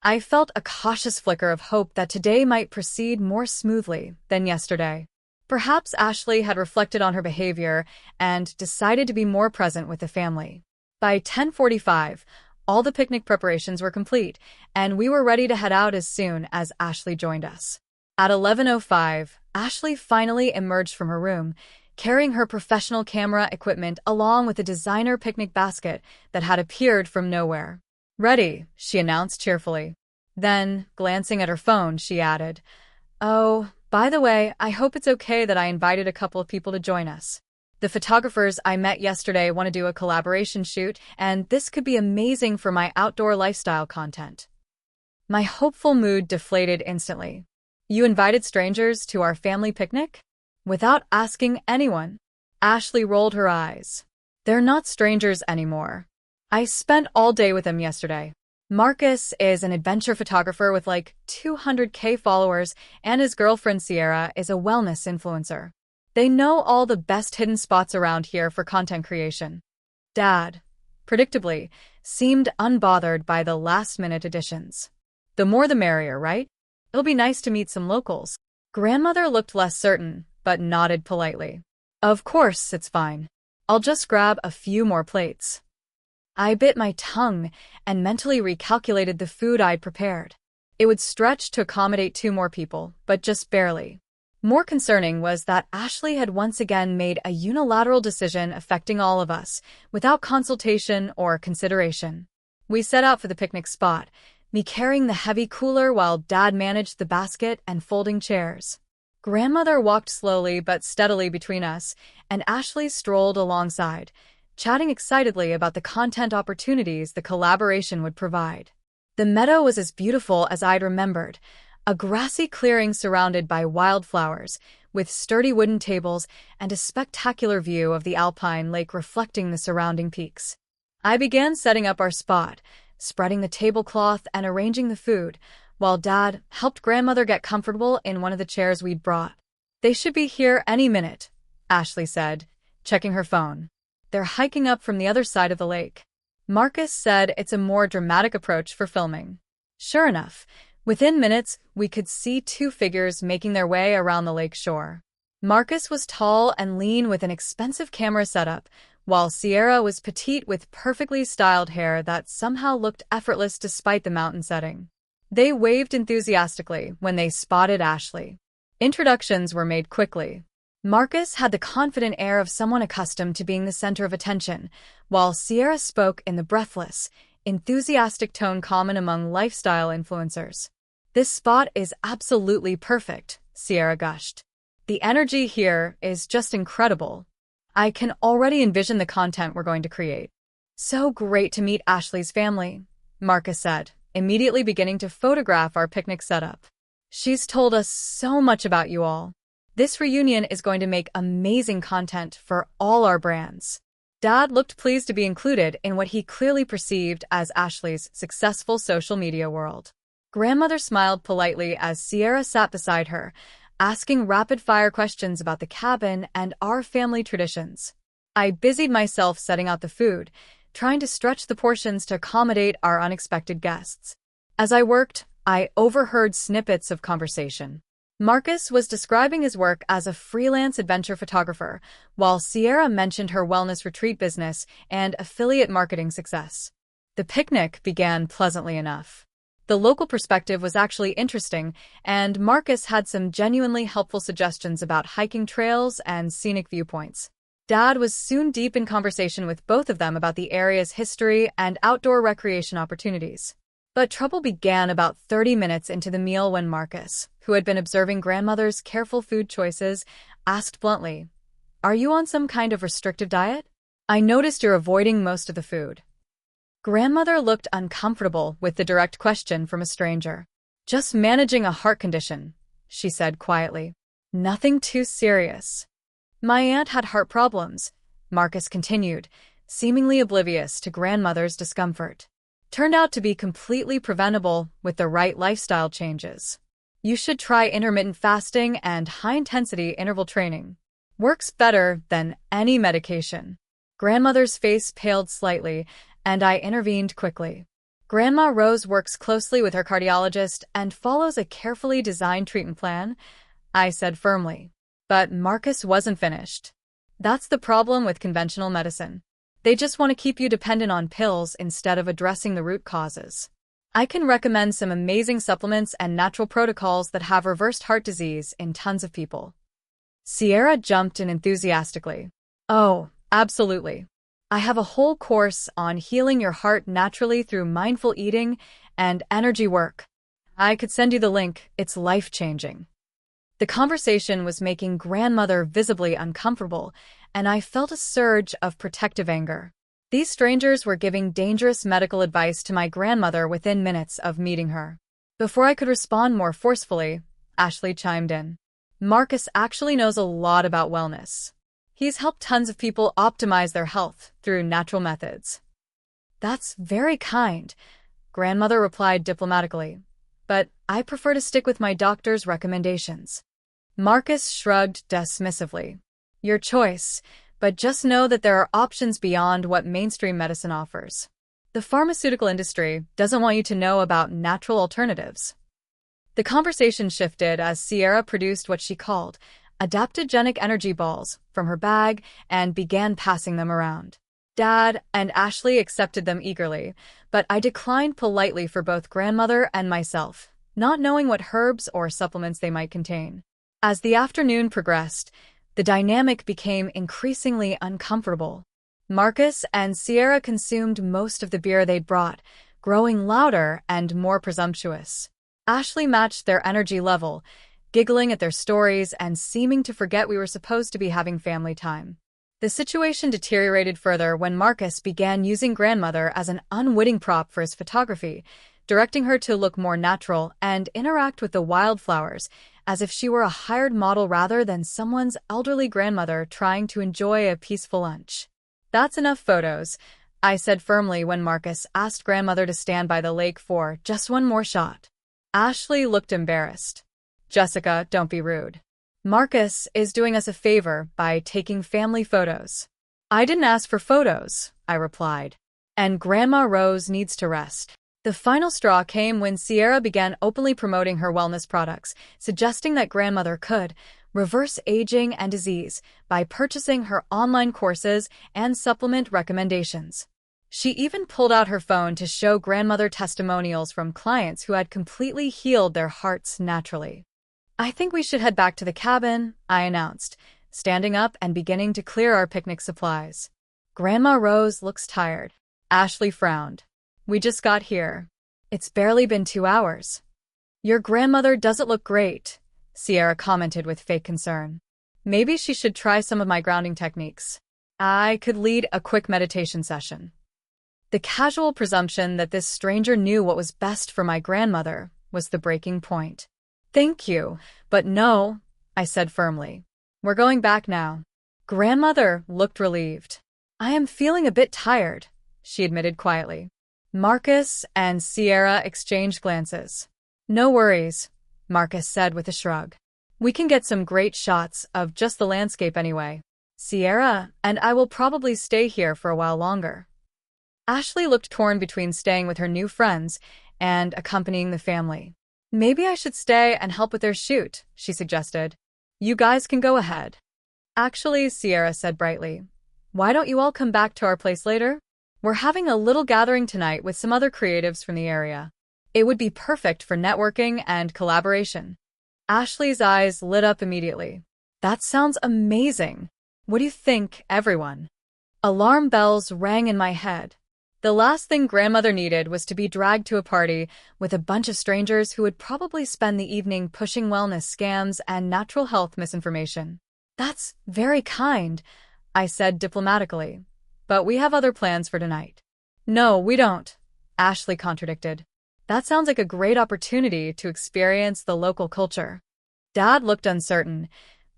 I felt a cautious flicker of hope that today might proceed more smoothly than yesterday. Perhaps Ashley had reflected on her behavior and decided to be more present with the family. By 10:45, all the picnic preparations were complete, and we were ready to head out as soon as Ashley joined us. At 11:05, Ashley finally emerged from her room, carrying her professional camera equipment along with a designer picnic basket that had appeared from nowhere. Ready, she announced cheerfully. Then, glancing at her phone, she added, "Oh, by the way, I hope it's okay that I invited a couple of people to join us. The photographers I met yesterday want to do a collaboration shoot, and this could be amazing for my outdoor lifestyle content." My hopeful mood deflated instantly. You invited strangers to our family picnic? Without asking anyone? Ashley rolled her eyes. They're not strangers anymore. I spent all day with them yesterday. Marcus is an adventure photographer with like 200K followers, and his girlfriend Sierra is a wellness influencer. They know all the best hidden spots around here for content creation. Dad, predictably, seemed unbothered by the last-minute additions. The more the merrier, right? It'll be nice to meet some locals. Grandmother looked less certain, but nodded politely. Of course, it's fine. I'll just grab a few more plates. I bit my tongue and mentally recalculated the food I'd prepared. It would stretch to accommodate 2 more people, but just barely. More concerning was that Ashley had once again made a unilateral decision affecting all of us, without consultation or consideration. We set out for the picnic spot, me carrying the heavy cooler while Dad managed the basket and folding chairs. Grandmother walked slowly but steadily between us, and Ashley strolled alongside, chatting excitedly about the content opportunities the collaboration would provide. The meadow was as beautiful as I'd remembered, a grassy clearing surrounded by wildflowers, with sturdy wooden tables and a spectacular view of the Alpine Lake reflecting the surrounding peaks. I began setting up our spot, spreading the tablecloth and arranging the food, while Dad helped Grandmother get comfortable in one of the chairs we'd brought. They should be here any minute, Ashley said, checking her phone. They're hiking up from the other side of the lake. Marcus said it's a more dramatic approach for filming. Sure enough, within minutes, we could see 2 figures making their way around the lake shore. Marcus was tall and lean with an expensive camera setup, while Sierra was petite with perfectly styled hair that somehow looked effortless despite the mountain setting. They waved enthusiastically when they spotted Ashley. Introductions were made quickly. Marcus had the confident air of someone accustomed to being the center of attention, while Sierra spoke in the breathless, enthusiastic tone common among lifestyle influencers. "This spot is absolutely perfect," Sierra gushed. "The energy here is just incredible. I can already envision the content we're going to create." "So great to meet Ashley's family," Marcus said, immediately beginning to photograph our picnic setup. "She's told us so much about you all. This reunion is going to make amazing content for all our brands." Dad looked pleased to be included in what he clearly perceived as Ashley's successful social media world. Grandmother smiled politely as Sierra sat beside her, asking rapid-fire questions about the cabin and our family traditions. I busied myself setting out the food, trying to stretch the portions to accommodate our unexpected guests. As I worked, I overheard snippets of conversation. Marcus was describing his work as a freelance adventure photographer, while Sierra mentioned her wellness retreat business and affiliate marketing success. The picnic began pleasantly enough. The local perspective was actually interesting, and Marcus had some genuinely helpful suggestions about hiking trails and scenic viewpoints. Dad was soon deep in conversation with both of them about the area's history and outdoor recreation opportunities. But trouble began about 30 minutes into the meal when Marcus, who had been observing grandmother's careful food choices, asked bluntly, "Are you on some kind of restrictive diet? I noticed you're avoiding most of the food." Grandmother looked uncomfortable with the direct question from a stranger. "Just managing a heart condition," she said quietly. "Nothing too serious." "My aunt had heart problems," Marcus continued, seemingly oblivious to grandmother's discomfort. "Turned out to be completely preventable with the right lifestyle changes. You should try intermittent fasting and high-intensity interval training. Works better than any medication." Grandmother's face paled slightly, and I intervened quickly. "Grandma Rose works closely with her cardiologist and follows a carefully designed treatment plan," I said firmly. But Marcus wasn't finished. "That's the problem with conventional medicine. They just want to keep you dependent on pills instead of addressing the root causes. I can recommend some amazing supplements and natural protocols that have reversed heart disease in tons of people." Sierra jumped in enthusiastically. "Oh, absolutely. I have a whole course on healing your heart naturally through mindful eating and energy work. I could send you the link. It's life-changing." The conversation was making grandmother visibly uncomfortable, and I felt a surge of protective anger. These strangers were giving dangerous medical advice to my grandmother within minutes of meeting her. Before I could respond more forcefully, Ashley chimed in. "Marcus actually knows a lot about wellness. He's helped tons of people optimize their health through natural methods." "That's very kind," grandmother replied diplomatically, "but I prefer to stick with my doctor's recommendations." Marcus shrugged dismissively. "Your choice, but just know that there are options beyond what mainstream medicine offers. The pharmaceutical industry doesn't want you to know about natural alternatives." The conversation shifted as Sierra produced what she called adaptogenic energy balls from her bag and began passing them around. Dad and Ashley accepted them eagerly, but I declined politely for both grandmother and myself, not knowing what herbs or supplements they might contain. As the afternoon progressed, the dynamic became increasingly uncomfortable. Marcus and Sierra consumed most of the beer they'd brought, growing louder and more presumptuous. Ashley matched their energy level, giggling at their stories and seeming to forget we were supposed to be having family time. The situation deteriorated further when Marcus began using grandmother as an unwitting prop for his photography, directing her to look more natural and interact with the wildflowers as if she were a hired model rather than someone's elderly grandmother trying to enjoy a peaceful lunch. "That's enough photos," I said firmly when Marcus asked grandmother to stand by the lake for just one more shot. Ashley looked embarrassed. "Jessica, don't be rude. Marcus is doing us a favor by taking family photos." "I didn't ask for photos," I replied. "And Grandma Rose needs to rest." The final straw came when Sierra began openly promoting her wellness products, suggesting that grandmother could reverse aging and disease by purchasing her online courses and supplement recommendations. She even pulled out her phone to show grandmother testimonials from clients who had completely healed their hearts naturally. "I think we should head back to the cabin," I announced, standing up and beginning to clear our picnic supplies. "Grandma Rose looks tired." Ashley frowned. "We just got here. It's barely been 2 hours." "Your grandmother doesn't look great," Sierra commented with fake concern. "Maybe she should try some of my grounding techniques. I could lead a quick meditation session." The casual presumption that this stranger knew what was best for my grandmother was the breaking point. "Thank you, but no," I said firmly. "We're going back now." Grandmother looked relieved. "I am feeling a bit tired," she admitted quietly. Marcus and Sierra exchanged glances. "No worries," Marcus said with a shrug. "We can get some great shots of just the landscape anyway. Sierra and I will probably stay here for a while longer." Ashley looked torn between staying with her new friends and accompanying the family. Maybe I should stay and help with their shoot, she suggested. You guys can go ahead. Actually, Sierra said brightly, why don't you all come back to our place later? We're having a little gathering tonight with some other creatives from the area. It would be perfect for networking and collaboration. Ashley's eyes lit up immediately. That sounds amazing. What do you think, everyone? Alarm bells rang in my head. The last thing grandmother needed was to be dragged to a party with a bunch of strangers who would probably spend the evening pushing wellness scams and natural health misinformation. That's very kind, I said diplomatically. But we have other plans for tonight. No, we don't, Ashley contradicted. That sounds like a great opportunity to experience the local culture. Dad looked uncertain,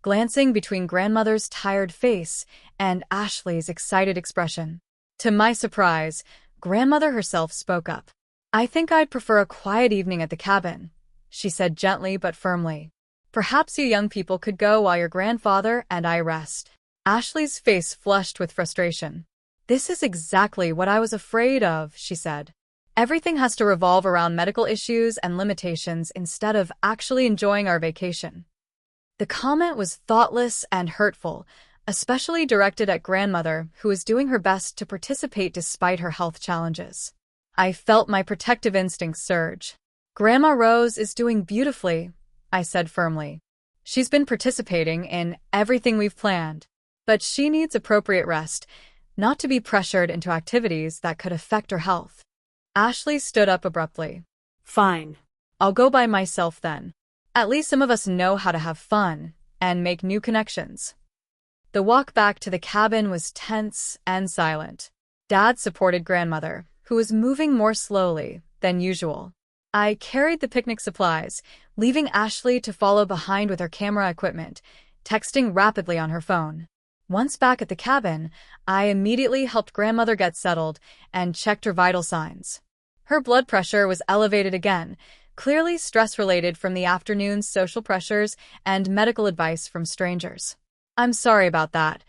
glancing between grandmother's tired face and Ashley's excited expression. To my surprise, grandmother herself spoke up. I think I'd prefer a quiet evening at the cabin, she said gently but firmly. Perhaps you young people could go while your grandfather and I rest. Ashley's face flushed with frustration. This is exactly what I was afraid of, she said. Everything has to revolve around medical issues and limitations instead of actually enjoying our vacation. The comment was thoughtless and hurtful, especially directed at grandmother, who was doing her best to participate despite her health challenges. I felt my protective instincts surge. Grandma Rose is doing beautifully, I said firmly. She's been participating in everything we've planned, but she needs appropriate rest, not to be pressured into activities that could affect her health. Ashley stood up abruptly. Fine. I'll go by myself then. At least some of us know how to have fun and make new connections. The walk back to the cabin was tense and silent. Dad supported grandmother, who was moving more slowly than usual. I carried the picnic supplies, leaving Ashley to follow behind with her camera equipment, texting rapidly on her phone. Once back at the cabin, I immediately helped grandmother get settled and checked her vital signs. Her blood pressure was elevated again, clearly stress-related from the afternoon's social pressures and medical advice from strangers. I'm sorry about that,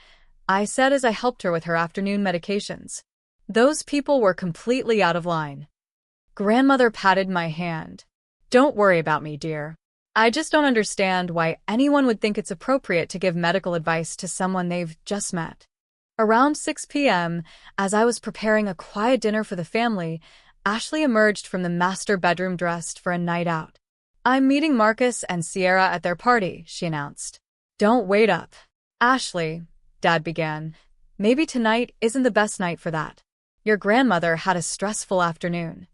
I said as I helped her with her afternoon medications. Those people were completely out of line. Grandmother patted my hand. Don't worry about me, dear. I just don't understand why anyone would think it's appropriate to give medical advice to someone they've just met. Around 6 p.m., as I was preparing a quiet dinner for the family, Ashley emerged from the master bedroom dressed for a night out. I'm meeting Marcus and Sierra at their party, she announced. Don't wait up. Ashley, Dad began, maybe tonight isn't the best night for that. Your grandmother had a stressful afternoon.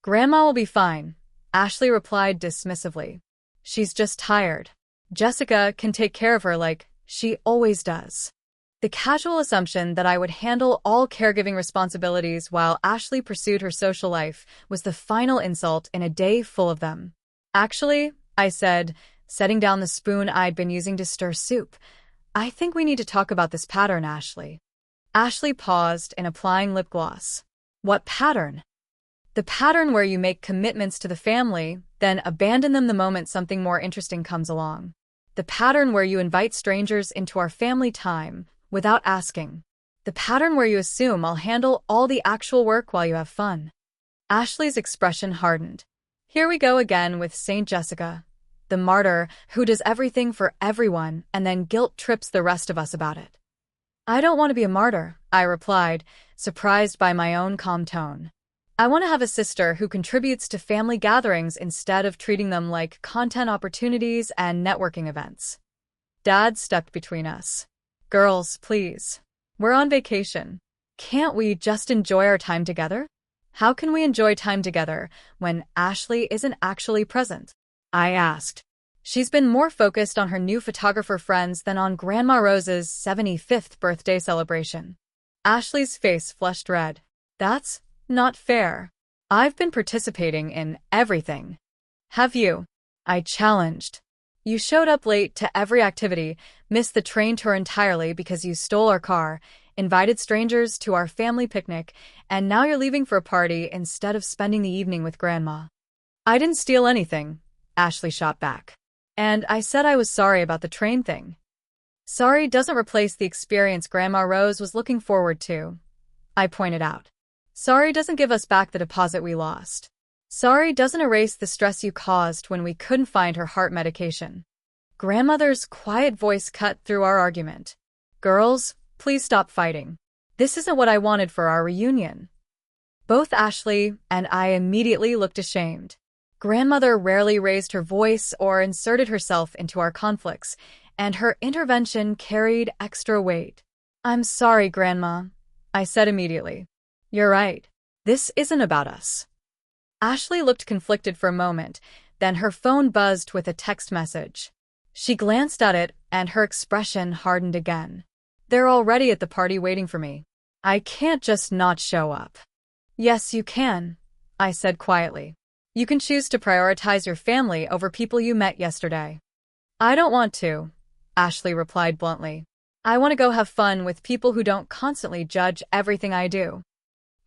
Grandma will be fine, Ashley replied dismissively. She's just tired. Jessica can take care of her like she always does. The casual assumption that I would handle all caregiving responsibilities while Ashley pursued her social life was the final insult in a day full of them. Actually, I said, setting down the spoon I'd been using to stir soup, I think we need to talk about this pattern, Ashley. Ashley paused in applying lip gloss. What pattern? The pattern where you make commitments to the family, then abandon them the moment something more interesting comes along. The pattern where you invite strangers into our family time without asking. The pattern where you assume I'll handle all the actual work while you have fun. Ashley's expression hardened. Here we go again with Saint Jessica, the martyr who does everything for everyone and then guilt trips the rest of us about it. I don't want to be a martyr, I replied, surprised by my own calm tone. I want to have a sister who contributes to family gatherings instead of treating them like content opportunities and networking events. Dad stepped between us. Girls, please. We're on vacation. Can't we just enjoy our time together? How can we enjoy time together when Ashley isn't actually present? I asked. She's been more focused on her new photographer friends than on Grandma Rose's 75th birthday celebration. Ashley's face flushed red. That's not fair. I've been participating in everything. Have you? I challenged. You showed up late to every activity, missed the train tour entirely because you stole our car, invited strangers to our family picnic, and now you're leaving for a party instead of spending the evening with Grandma. I didn't steal anything, Ashley shot back. And I said I was sorry about the train thing. Sorry doesn't replace the experience Grandma Rose was looking forward to, I pointed out. Sorry doesn't give us back the deposit we lost. Sorry doesn't erase the stress you caused when we couldn't find her heart medication. Grandmother's quiet voice cut through our argument. Girls, please stop fighting. This isn't what I wanted for our reunion. Both Ashley and I immediately looked ashamed. Grandmother rarely raised her voice or inserted herself into our conflicts, and her intervention carried extra weight. I'm sorry, Grandma, I said immediately. You're right. This isn't about us. Ashley looked conflicted for a moment, then her phone buzzed with a text message. She glanced at it, and her expression hardened again. They're already at the party waiting for me. I can't just not show up. Yes, you can, I said quietly. You can choose to prioritize your family over people you met yesterday. I don't want to, Ashley replied bluntly. I want to go have fun with people who don't constantly judge everything I do.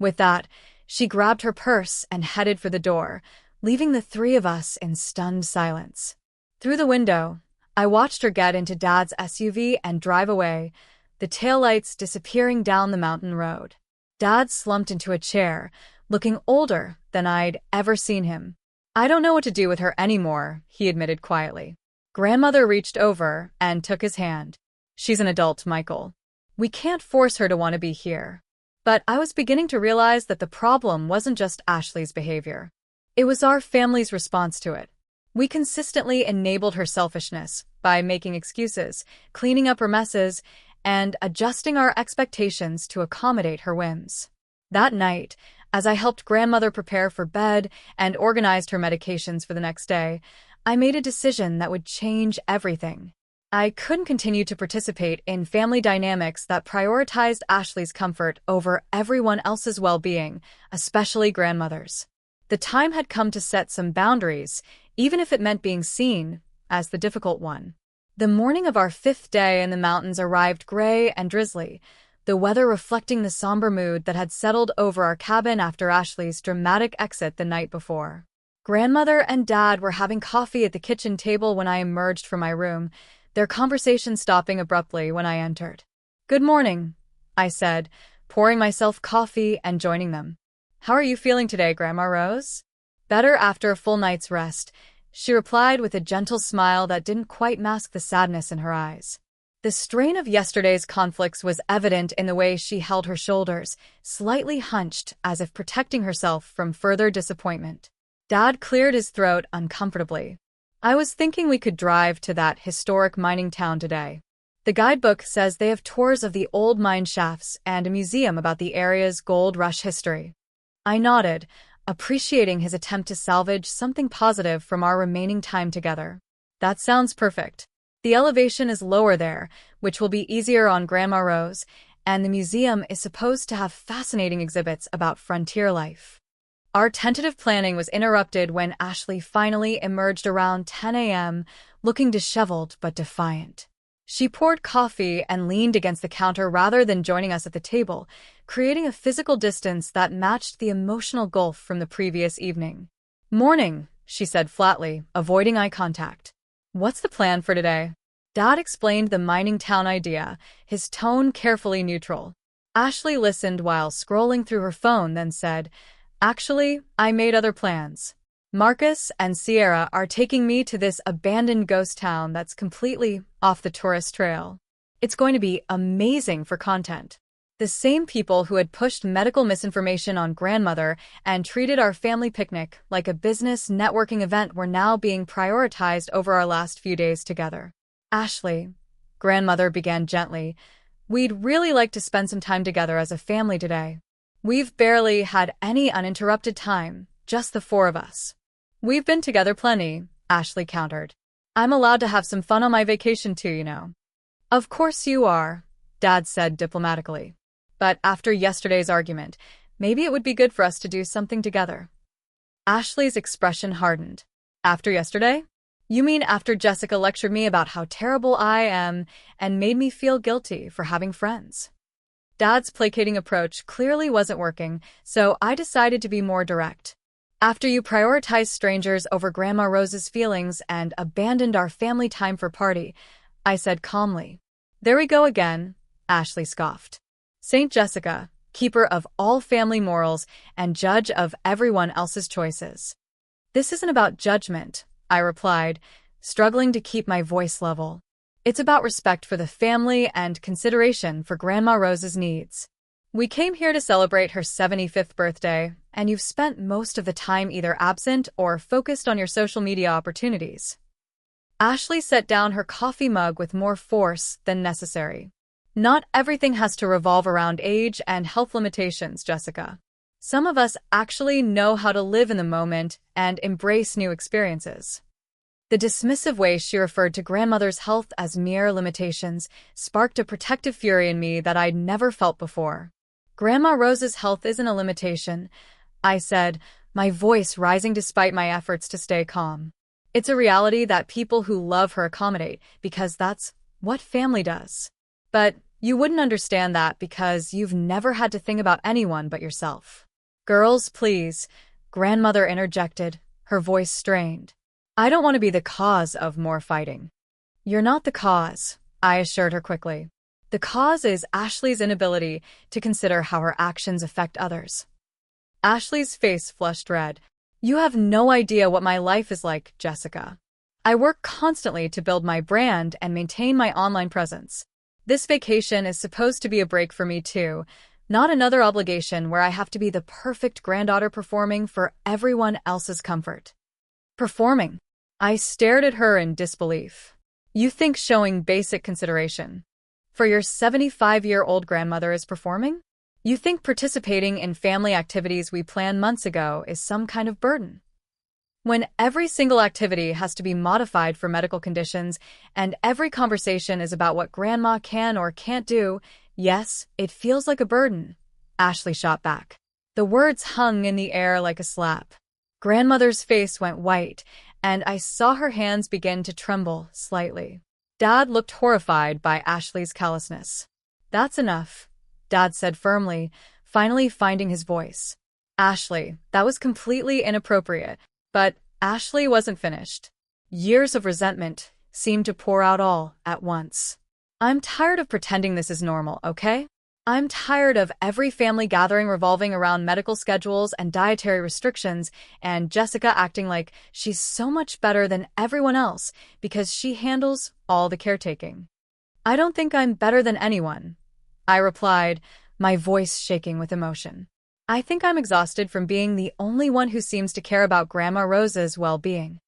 With that, she grabbed her purse and headed for the door, leaving the three of us in stunned silence. Through the window, I watched her get into Dad's SUV and drive away, the taillights disappearing down the mountain road. Dad slumped into a chair, looking older than I'd ever seen him. I don't know what to do with her anymore, he admitted quietly. Grandmother reached over and took his hand. She's an adult, Michael. We can't force her to want to be here. But I was beginning to realize that the problem wasn't just Ashley's behavior. It was our family's response to it. We consistently enabled her selfishness by making excuses, cleaning up her messes, and adjusting our expectations to accommodate her whims. That night, as I helped Grandmother prepare for bed and organized her medications for the next day, I made a decision that would change everything. I couldn't continue to participate in family dynamics that prioritized Ashley's comfort over everyone else's well-being, especially Grandmother's. The time had come to set some boundaries, even if it meant being seen as the difficult one. The morning of our 5th day in the mountains arrived gray and drizzly, the weather reflecting the somber mood that had settled over our cabin after Ashley's dramatic exit the night before. Grandmother and Dad were having coffee at the kitchen table when I emerged from my room, their conversation stopping abruptly when I entered. Good morning, I said, pouring myself coffee and joining them. How are you feeling today, Grandma Rose? Better after a full night's rest, she replied with a gentle smile that didn't quite mask the sadness in her eyes. The strain of yesterday's conflicts was evident in the way she held her shoulders, slightly hunched as if protecting herself from further disappointment. Dad cleared his throat uncomfortably. I was thinking we could drive to that historic mining town today. The guidebook says they have tours of the old mine shafts and a museum about the area's gold rush history. I nodded, appreciating his attempt to salvage something positive from our remaining time together. That sounds perfect. The elevation is lower there, which will be easier on Grandma Rose, and the museum is supposed to have fascinating exhibits about frontier life. Our tentative planning was interrupted when Ashley finally emerged around 10 a.m., looking disheveled but defiant. She poured coffee and leaned against the counter rather than joining us at the table, creating a physical distance that matched the emotional gulf from the previous evening. Morning, she said flatly, avoiding eye contact. What's the plan for today? Dad explained the mining town idea, his tone carefully neutral. Ashley listened while scrolling through her phone, then said, Actually, I made other plans. Marcus and Sierra are taking me to this abandoned ghost town that's completely off the tourist trail. It's going to be amazing for content. The same people who had pushed medical misinformation on Grandmother and treated our family picnic like a business networking event were now being prioritized over our last few days together. Ashley, Grandmother began gently, we'd really like to spend some time together as a family today. We've barely had any uninterrupted time, just the four of us. We've been together plenty, Ashley countered. I'm allowed to have some fun on my vacation too, you know. Of course you are, Dad said diplomatically. But after yesterday's argument, maybe it would be good for us to do something together. Ashley's expression hardened. After yesterday? You mean after Jessica lectured me about how terrible I am and made me feel guilty for having friends? Dad's placating approach clearly wasn't working, so I decided to be more direct. After you prioritized strangers over Grandma Rose's feelings and abandoned our family time for party, I said calmly. There we go again, Ashley scoffed. Saint Jessica, keeper of all family morals and judge of everyone else's choices. This isn't about judgment, I replied, struggling to keep my voice level. It's about respect for the family and consideration for Grandma Rose's needs. We came here to celebrate her 75th birthday, and you've spent most of the time either absent or focused on your social media opportunities. Ashley set down her coffee mug with more force than necessary. Not everything has to revolve around age and health limitations, Jessica. Some of us actually know how to live in the moment and embrace new experiences. The dismissive way she referred to grandmother's health as mere limitations sparked a protective fury in me that I'd never felt before. Grandma Rose's health isn't a limitation, I said, my voice rising despite my efforts to stay calm. It's a reality that people who love her accommodate, because that's what family does. But you wouldn't understand that because you've never had to think about anyone but yourself. Girls, please, grandmother interjected, her voice strained. I don't want to be the cause of more fighting. You're not the cause, I assured her quickly. The cause is Ashley's inability to consider how her actions affect others. Ashley's face flushed red. You have no idea what my life is like, Jessica. I work constantly to build my brand and maintain my online presence. This vacation is supposed to be a break for me too, not another obligation where I have to be the perfect granddaughter performing for everyone else's comfort. Performing? I stared at her in disbelief. You think showing basic consideration for your 75-year-old grandmother is performing? You think participating in family activities we planned months ago is some kind of burden? When every single activity has to be modified for medical conditions and every conversation is about what grandma can or can't do, yes, it feels like a burden, Ashley shot back. The words hung in the air like a slap. Grandmother's face went white, and I saw her hands begin to tremble slightly. Dad looked horrified by Ashley's callousness. That's enough, Dad said firmly, finally finding his voice. Ashley, that was completely inappropriate. But Ashley wasn't finished. Years of resentment seemed to pour out all at once. I'm tired of pretending this is normal, okay? I'm tired of every family gathering revolving around medical schedules and dietary restrictions, and Jessica acting like she's so much better than everyone else because she handles all the caretaking. I don't think I'm better than anyone, I replied, my voice shaking with emotion. I think I'm exhausted from being the only one who seems to care about Grandma Rose's well-being.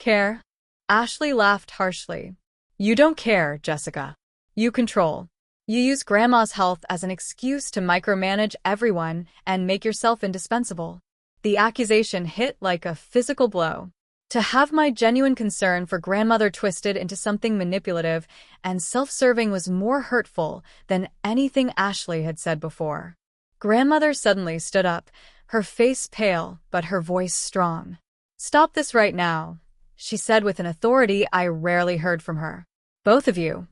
Care? Ashley laughed harshly. You don't care, Jessica. You control. You use Grandma's health as an excuse to micromanage everyone and make yourself indispensable. The accusation hit like a physical blow. To have my genuine concern for grandmother twisted into something manipulative and self-serving was more hurtful than anything Ashley had said before. Grandmother suddenly stood up, her face pale but her voice strong. Stop this right now, she said with an authority I rarely heard from her. Both of you.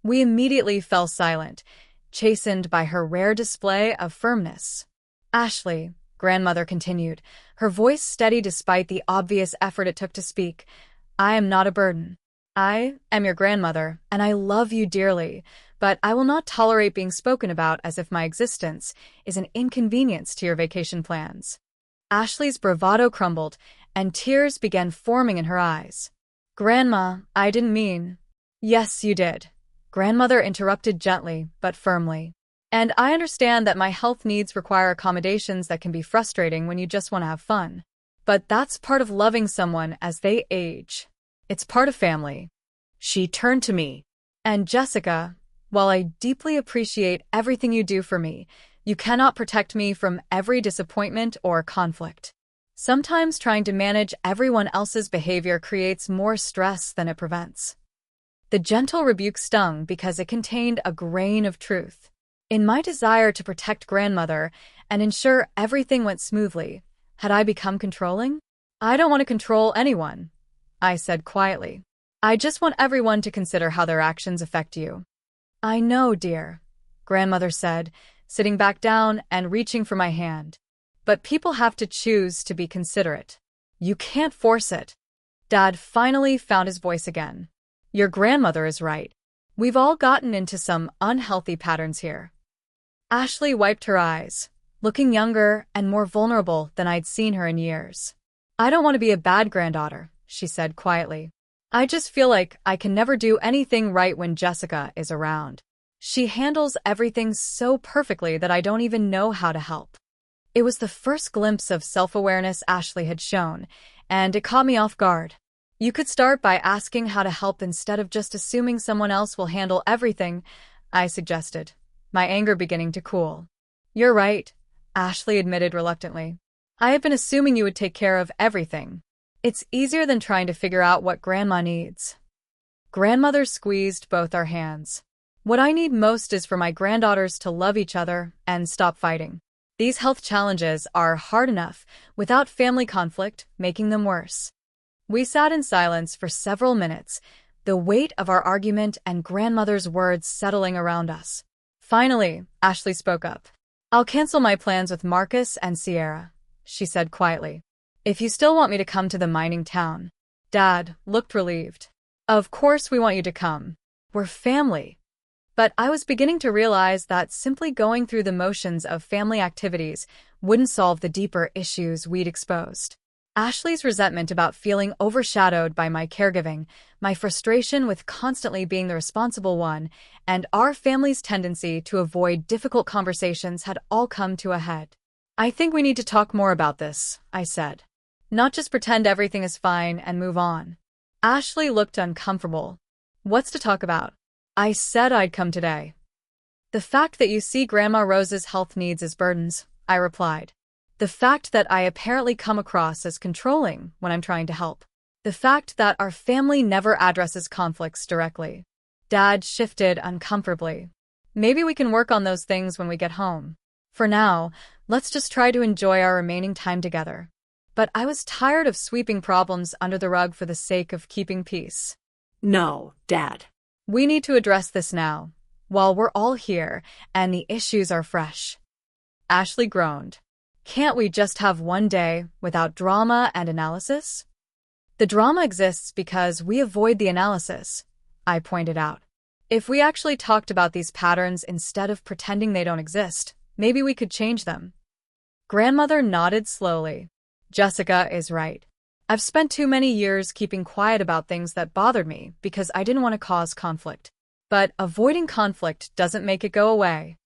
We immediately fell silent, chastened by her rare display of firmness. Ashley, grandmother continued, her voice steady despite the obvious effort it took to speak, I am not a burden. I am your grandmother, and I love you dearly, but I will not tolerate being spoken about as if my existence is an inconvenience to your vacation plans. Ashley's bravado crumbled, and tears began forming in her eyes. Grandma, I didn't mean. Yes, you did. Grandmother interrupted gently, but firmly. And I understand that my health needs require accommodations that can be frustrating when you just want to have fun. But that's part of loving someone as they age. It's part of family. She turned to me. And Jessica, while I deeply appreciate everything you do for me, you cannot protect me from every disappointment or conflict. Sometimes trying to manage everyone else's behavior creates more stress than it prevents. The gentle rebuke stung because it contained a grain of truth. In my desire to protect grandmother and ensure everything went smoothly, had I become controlling? I don't want to control anyone, I said quietly. I just want everyone to consider how their actions affect you. I know, dear, grandmother said, sitting back down and reaching for my hand. But people have to choose to be considerate. You can't force it. Dad finally found his voice again. Your grandmother is right. We've all gotten into some unhealthy patterns here. Ashley wiped her eyes, looking younger and more vulnerable than I'd seen her in years. I don't want to be a bad granddaughter, she said quietly. I just feel like I can never do anything right when Jessica is around. She handles everything so perfectly that I don't even know how to help. It was the first glimpse of self-awareness Ashley had shown, and it caught me off guard. You could start by asking how to help instead of just assuming someone else will handle everything, I suggested, my anger beginning to cool. You're right, Ashley admitted reluctantly. I have been assuming you would take care of everything. It's easier than trying to figure out what Grandma needs. Grandmother squeezed both our hands. What I need most is for my granddaughters to love each other and stop fighting. These health challenges are hard enough without family conflict making them worse. We sat in silence for several minutes, the weight of our argument and grandmother's words settling around us. Finally, Ashley spoke up. I'll cancel my plans with Marcus and Sierra, she said quietly. If you still want me to come to the mining town. Dad looked relieved. Of course we want you to come. We're family. But I was beginning to realize that simply going through the motions of family activities wouldn't solve the deeper issues we'd exposed. Ashley's resentment about feeling overshadowed by my caregiving, my frustration with constantly being the responsible one, and our family's tendency to avoid difficult conversations had all come to a head. I think we need to talk more about this, I said. Not just pretend everything is fine and move on. Ashley looked uncomfortable. What's to talk about? I said I'd come today. The fact that you see Grandma Rose's health needs as burdens, I replied. The fact that I apparently come across as controlling when I'm trying to help. The fact that our family never addresses conflicts directly. Dad shifted uncomfortably. Maybe we can work on those things when we get home. For now, let's just try to enjoy our remaining time together. But I was tired of sweeping problems under the rug for the sake of keeping peace. No, Dad. We need to address this now, while we're all here and the issues are fresh. Ashley groaned. Can't we just have one day without drama and analysis? The drama exists because we avoid the analysis, I pointed out. If we actually talked about these patterns instead of pretending they don't exist, maybe we could change them. Grandmother nodded slowly. Jessica is right. I've spent too many years keeping quiet about things that bothered me because I didn't want to cause conflict. But avoiding conflict doesn't make it go away.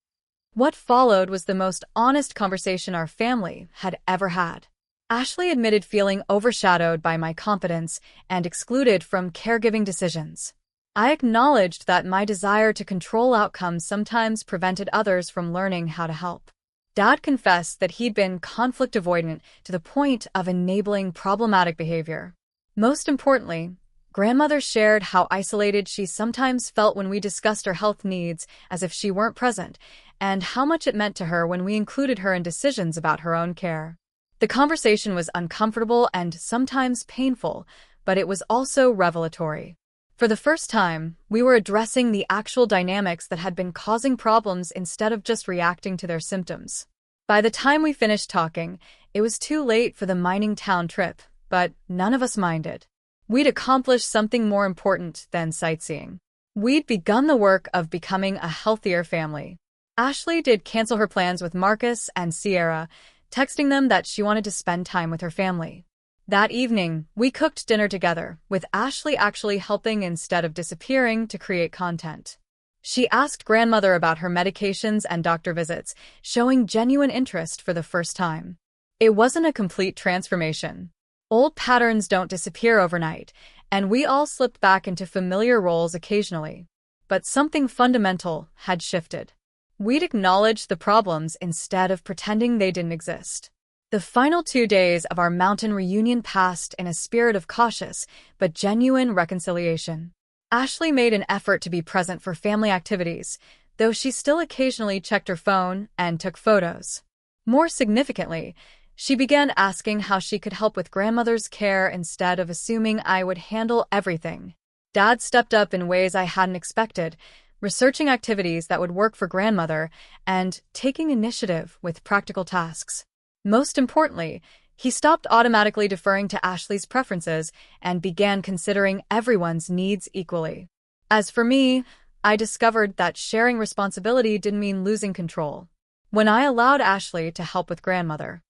What followed was the most honest conversation our family had ever had. Ashley admitted feeling overshadowed by my competence and excluded from caregiving decisions. I acknowledged that my desire to control outcomes sometimes prevented others from learning how to help. Dad confessed that he'd been conflict avoidant to the point of enabling problematic behavior. Most importantly, Grandmother shared how isolated she sometimes felt when we discussed her health needs as if she weren't present, and how much it meant to her when we included her in decisions about her own care. The conversation was uncomfortable and sometimes painful, but it was also revelatory. For the first time, we were addressing the actual dynamics that had been causing problems instead of just reacting to their symptoms. By the time we finished talking, it was too late for the mining town trip, but none of us minded. We'd accomplished something more important than sightseeing. We'd begun the work of becoming a healthier family. Ashley did cancel her plans with Marcus and Sierra, texting them that she wanted to spend time with her family. That evening, we cooked dinner together, with Ashley actually helping instead of disappearing to create content. She asked Grandmother about her medications and doctor visits, showing genuine interest for the first time. It wasn't a complete transformation. Old patterns don't disappear overnight, and we all slipped back into familiar roles occasionally. But something fundamental had shifted. We'd acknowledged the problems instead of pretending they didn't exist. The final 2 days of our mountain reunion passed in a spirit of cautious but genuine reconciliation. Ashley made an effort to be present for family activities, though she still occasionally checked her phone and took photos. More significantly, she began asking how she could help with Grandmother's care instead of assuming I would handle everything. Dad stepped up in ways I hadn't expected, researching activities that would work for Grandmother and taking initiative with practical tasks. Most importantly, he stopped automatically deferring to Ashley's preferences and began considering everyone's needs equally. As for me, I discovered that sharing responsibility didn't mean losing control. when I allowed Ashley to help with grandmother.